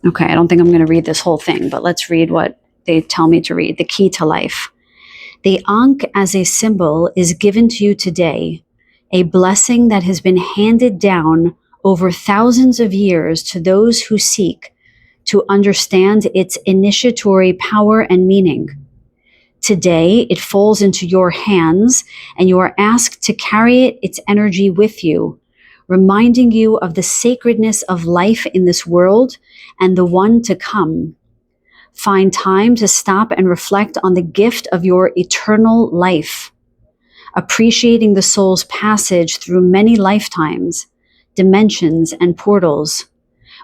Okay, I don't think I'm going to read this whole thing, but let's read what they tell me to read. The key to life. The Ankh as a symbol is given to you today, a blessing that has been handed down over thousands of years to those who seek to understand its initiatory power and meaning. Today, it falls into your hands, and you are asked to carry its energy with you, reminding you of the sacredness of life in this world and the one to come. Find time to stop and reflect on the gift of your eternal life, appreciating the soul's passage through many lifetimes, dimensions, and portals.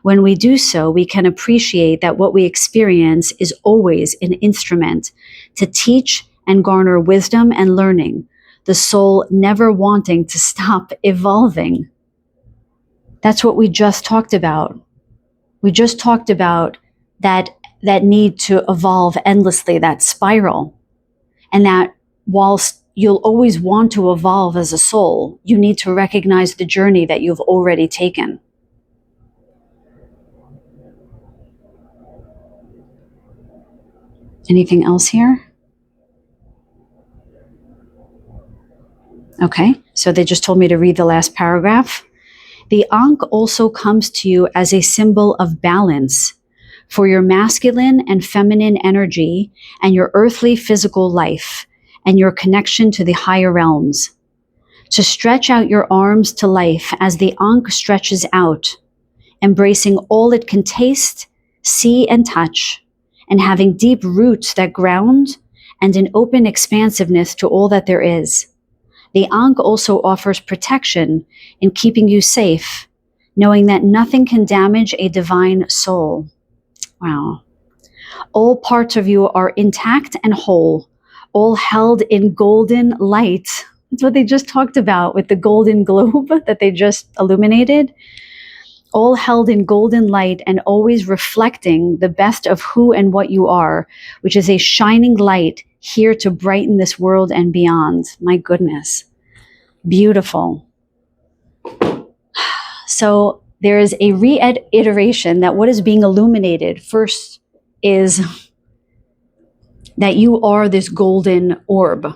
When we do so, we can appreciate that what we experience is always an instrument to teach and garner wisdom and learning, the soul never wanting to stop evolving. That's what we just talked about. We just talked about that need to evolve endlessly, that spiral. And that whilst you'll always want to evolve as a soul, you need to recognize the journey that you've already taken. Anything else here? Okay, so they just told me to read the last paragraph. The Ankh also comes to you as a symbol of balance, for your masculine and feminine energy and your earthly physical life and your connection to the higher realms. To stretch out your arms to life as the Ankh stretches out, embracing all it can taste, see, and touch, and having deep roots that ground and an open expansiveness to all that there is. The Ankh also offers protection in keeping you safe, knowing that nothing can damage a divine soul. Wow. All parts of you are intact and whole, all held in golden light. That's what they just talked about with the golden globe that they just illuminated. All held in golden light and always reflecting the best of who and what you are, which is a shining light here to brighten this world and beyond. My goodness. Beautiful. So there is a reiteration that what is being illuminated first is that you are this golden orb.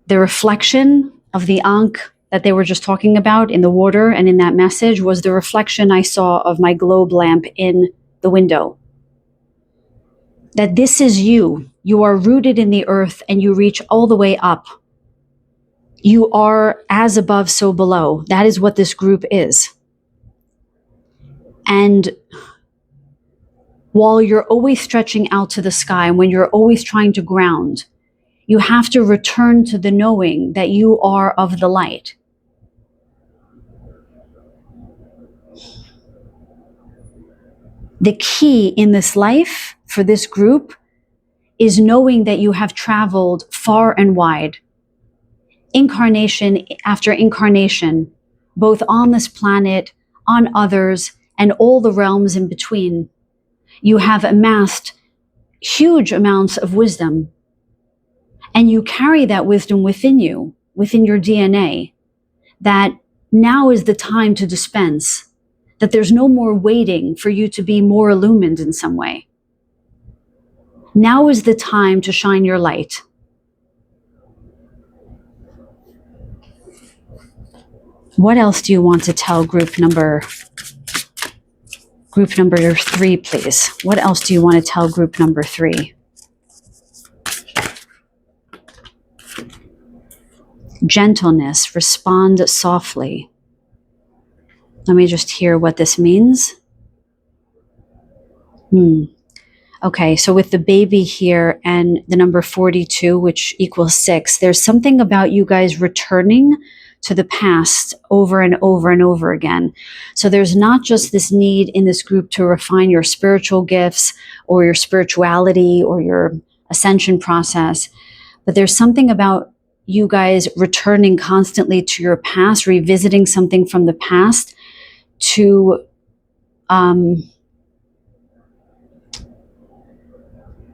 The reflection of the Ankh that they were just talking about in the water and in that message was the reflection I saw of my globe lamp in the window. That this is you. You are rooted in the earth and you reach all the way up. You are as above, so below. That is what this group is. And while you're always stretching out to the sky, and when you're always trying to ground, you have to return to the knowing that you are of the light. The key in this life for this group is knowing that you have traveled far and wide, incarnation after incarnation, both on this planet, on others, and all the realms in between. You have amassed huge amounts of wisdom, and you carry that wisdom within you, within your DNA, that now is the time to dispense, that there's no more waiting for you to be more illumined in some way. Now is the time to shine your light. What else do you want to tell group number 3, please? What else do you want to tell group number 3? Gentleness, respond softly. Let me just hear what this means. Okay, so with the baby here and the number 42, which equals 6, there's something about you guys returning to the past over and over and over again. So there's not just this need in this group to refine your spiritual gifts or your spirituality or your ascension process, but there's something about you guys returning constantly to your past, revisiting something from the past to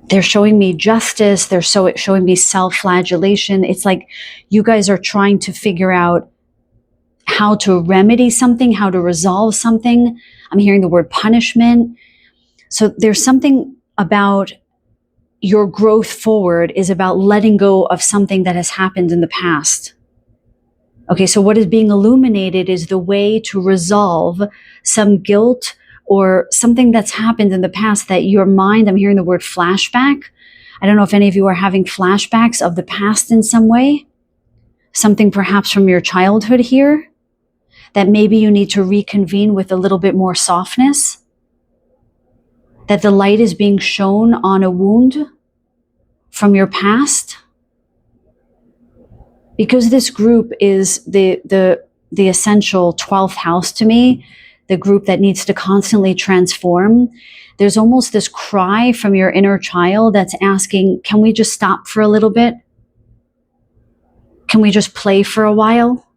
they're showing me justice, they're showing me self-flagellation. It's like you guys are trying to figure out how to remedy something, how to resolve something. I'm hearing the word punishment. So there's something about your growth forward is about letting go of something that has happened in the past. Okay, so what is being illuminated is the way to resolve some guilt or something that's happened in the past that your mind, I'm hearing the word flashback. I don't know if any of you are having flashbacks of the past in some way. Something perhaps from your childhood here that maybe you need to reconvene with a little bit more softness. That the light is being shown on a wound from your past. Because this group is the essential 12th house to me, the group that needs to constantly transform. There's almost this cry from your inner child that's asking, can we just stop for a little bit? Can we just play for a while?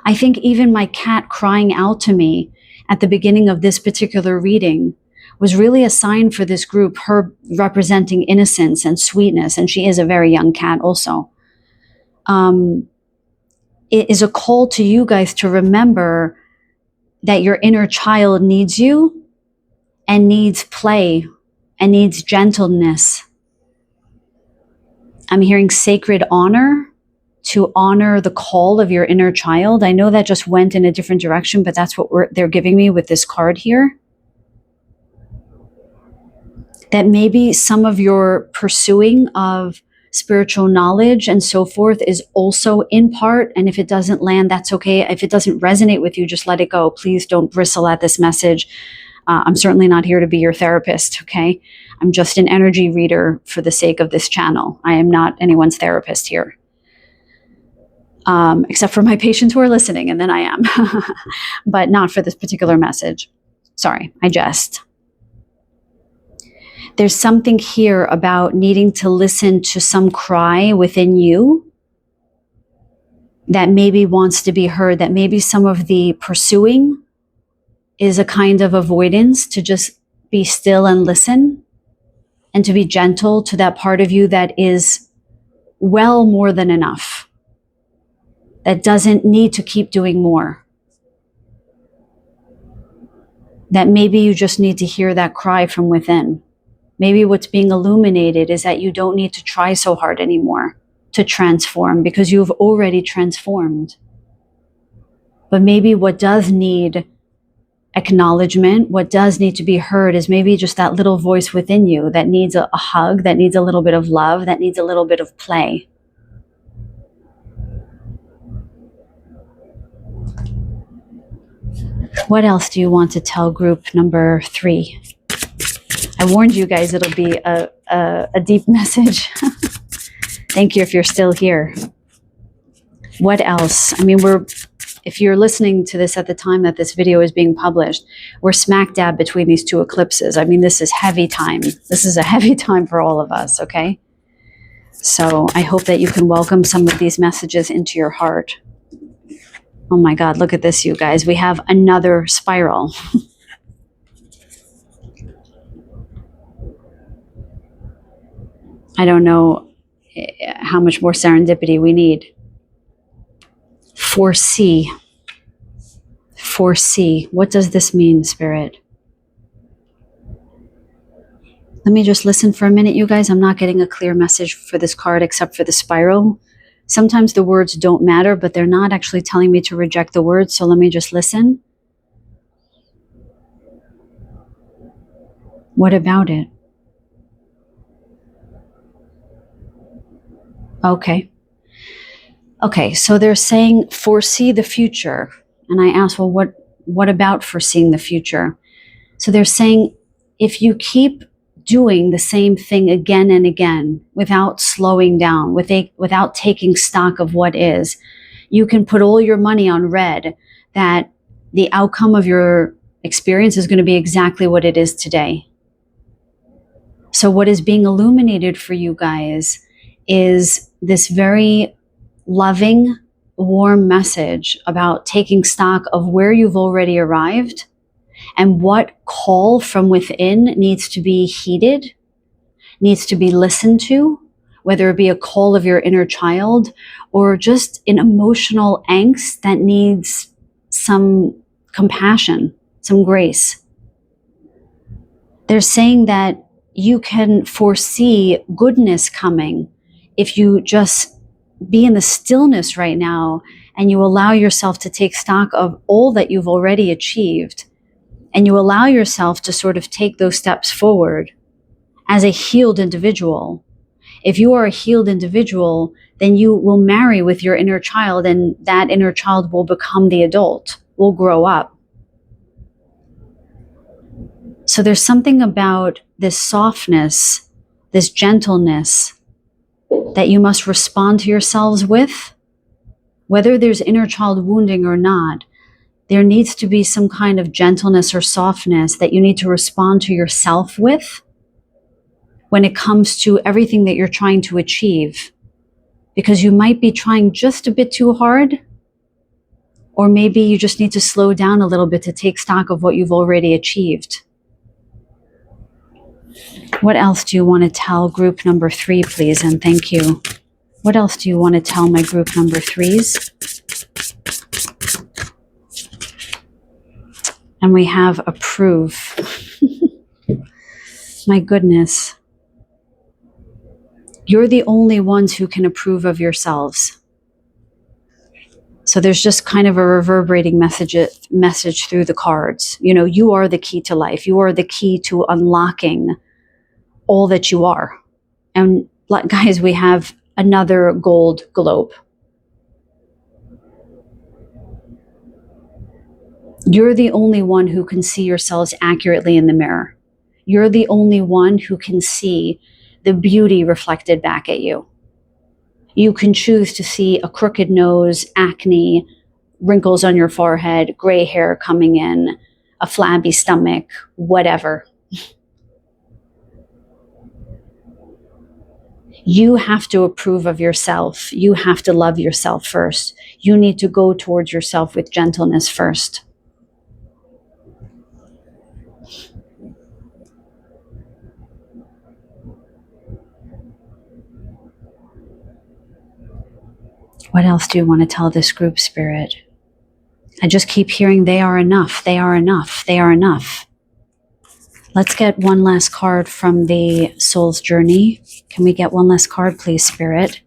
I think even my cat crying out to me at the beginning of this particular reading was really a sign for this group, her representing innocence and sweetness, and she is a very young cat also. It is a call to you guys to remember that your inner child needs you and needs play and needs gentleness. I'm hearing sacred honor, to honor the call of your inner child. I know that just went in a different direction, but that's what they're giving me with this card here. that maybe some of your pursuing of spiritual knowledge and so forth is also in part, and if it doesn't land, that's okay. If it doesn't resonate with you, just let it go. Please don't bristle at this message. I'm certainly not here to be your therapist, okay? I'm just an energy reader for the sake of this channel. I am not anyone's therapist here. Except for my patients who are listening, and then I am. But not for this particular message. Sorry, I jest. There's something here about needing to listen to some cry within you that maybe wants to be heard, that maybe some of the pursuing is a kind of avoidance, to just be still and listen, and to be gentle to that part of you that is well more than enough, that doesn't need to keep doing more. That maybe you just need to hear that cry from within. Maybe what's being illuminated is that you don't need to try so hard anymore to transform, because you've already transformed. But maybe what does need acknowledgement, what does need to be heard, is maybe just that little voice within you that needs a hug, that needs a little bit of love, that needs a little bit of play. What else do you want to tell group number 3? I warned you guys it'll be a deep message. Thank you if you're still here. What else? I mean, if you're listening to this at the time that this video is being published, we're smack dab between these 2 eclipses. I mean, this is heavy time. This is a heavy time for all of us, okay? So I hope that you can welcome some of these messages into your heart. Oh my God, look at this, you guys. We have another spiral. I don't know how much more serendipity we need. Foresee. Foresee. What does this mean, Spirit? Let me just listen for a minute, you guys. I'm not getting a clear message for this card except for the spiral. Sometimes the words don't matter, but they're not actually telling me to reject the words, so let me just listen. What about it? Okay, so they're saying foresee the future. And I asked, well, what about foreseeing the future? So they're saying if you keep doing the same thing again and again without slowing down, without taking stock of what is, you can put all your money on red that the outcome of your experience is going to be exactly what it is today. So what is being illuminated for you guys is this very loving, warm message about taking stock of where you've already arrived and what call from within needs to be heeded, needs to be listened to, whether it be a call of your inner child or just an emotional angst that needs some compassion, some grace. They're saying that you can foresee goodness coming if you just be in the stillness right now and you allow yourself to take stock of all that you've already achieved, and you allow yourself to sort of take those steps forward as a healed individual. If you are a healed individual, then you will marry with your inner child, and that inner child will become the adult, will grow up. So there's something about this softness, this gentleness that you must respond to yourselves with. Whether there's inner child wounding or not, there needs to be some kind of gentleness or softness that you need to respond to yourself with when it comes to everything that you're trying to achieve. Because you might be trying just a bit too hard, or maybe you just need to slow down a little bit to take stock of what you've already achieved. What else do you want to tell group number 3, please? And thank you. What else do you want to tell my group number 3s? And we have approve. My goodness. You're the only ones who can approve of yourselves. So there's just kind of a reverberating message through the cards. You know, you are the key to life. You are the key to unlocking all that you are. And guys, we have another gold globe. You're the only one who can see yourselves accurately in the mirror. You're the only one who can see the beauty reflected back at you. You can choose to see a crooked nose, acne, wrinkles on your forehead, gray hair coming in, a flabby stomach, whatever. You have to approve of yourself. You have to love yourself first. You need to go towards yourself with gentleness first. What else do you want to tell this group, Spirit? I just keep hearing they are enough, they are enough, they are enough. Let's get one last card from the Soul's Journey. Can we get one last card, please, Spirit?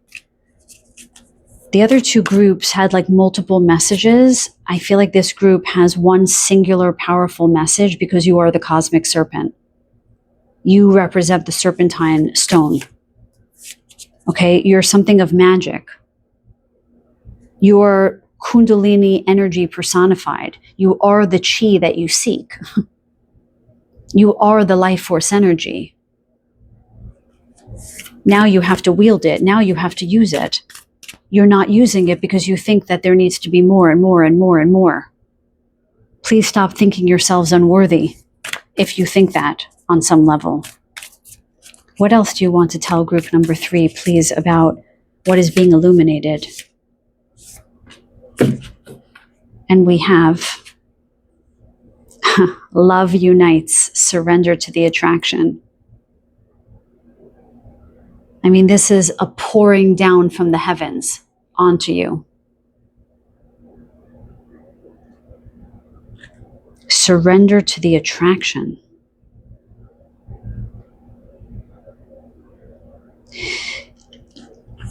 The other two groups had like multiple messages. I feel like this group has one singular powerful message because you are the cosmic serpent. You represent the serpentine stone. Okay, you're something of magic. You're Kundalini energy personified. You are the chi that you seek. You are the life force energy. Now you have to wield it. Now you have to use it. You're not using it because you think that there needs to be more and more and more and more. Please stop thinking yourselves unworthy if you think that on some level. What else do you want to tell group number 3, please, about what is being illuminated? And we have love unites, surrender to the attraction. I mean, this is a pouring down from the heavens onto you. Surrender to the attraction.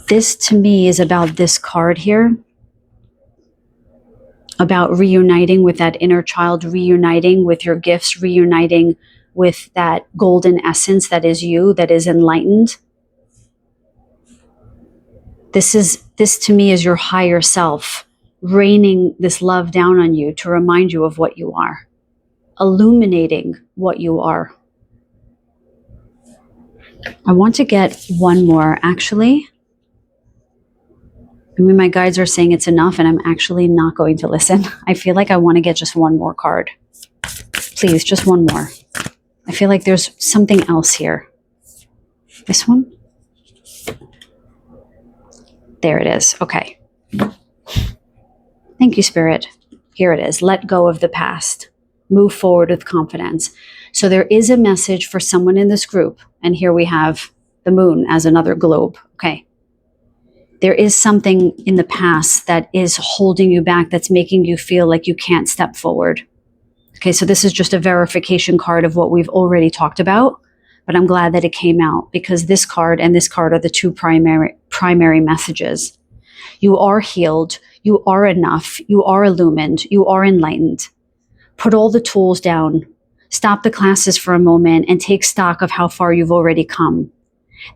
This to me is about this card here. About reuniting with that inner child, reuniting with your gifts, reuniting with that golden essence that is you, that is enlightened. This to me is your higher self raining this love down on you to remind you of what you are, illuminating what you are. I want to get one more, actually. I mean, my guides are saying it's enough, and I'm actually not going to listen. I feel like I want to get just one more card. Please, just one more. I feel like there's something else here. This one? There it is. Okay. Thank you, Spirit. Here it is. Let go of the past. Move forward with confidence. So there is a message for someone in this group, and here we have the moon as another globe. Okay. There is something in the past that is holding you back, that's making you feel like you can't step forward. Okay, so this is just a verification card of what we've already talked about, but I'm glad that it came out because this card and this card are the two primary messages. You are healed, you are enough, you are illumined, you are enlightened. Put all the tools down, stop the classes for a moment and take stock of how far you've already come.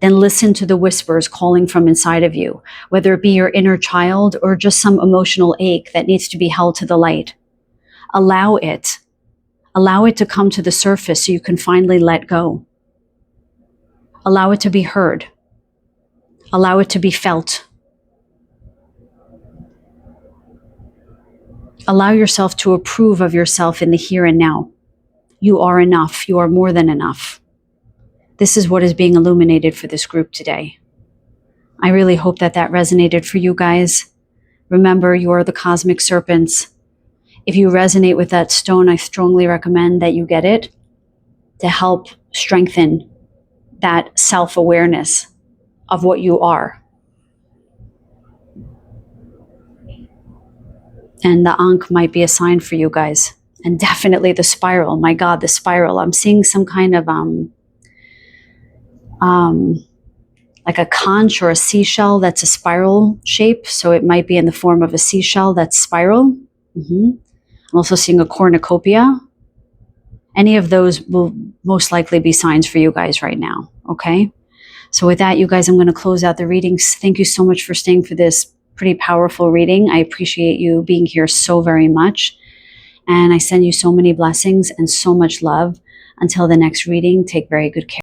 Then listen to the whispers calling from inside of you, whether it be your inner child or just some emotional ache that needs to be held to the light. Allow it. Allow it to come to the surface so you can finally let go. Allow it to be heard. Allow it to be felt. Allow yourself to approve of yourself in the here and now. You are enough. You are more than enough. This is what is being illuminated for this group today. I really hope that that resonated for you guys. Remember, you are the cosmic serpents. If you resonate with that stone, I strongly recommend that you get it to help strengthen that self-awareness of what you are. And the Ankh might be a sign for you guys. And definitely the spiral. My God, the spiral. I'm seeing some kind of like a conch or a seashell that's a spiral shape. So it might be in the form of a seashell that's spiral. I'm also seeing a cornucopia. Any of those will most likely be signs for you guys right now. Okay? So with that, you guys, I'm going to close out the readings. Thank you so much for staying for this pretty powerful reading. I appreciate you being here so very much. And I send you so many blessings and so much love. Until the next reading, take very good care.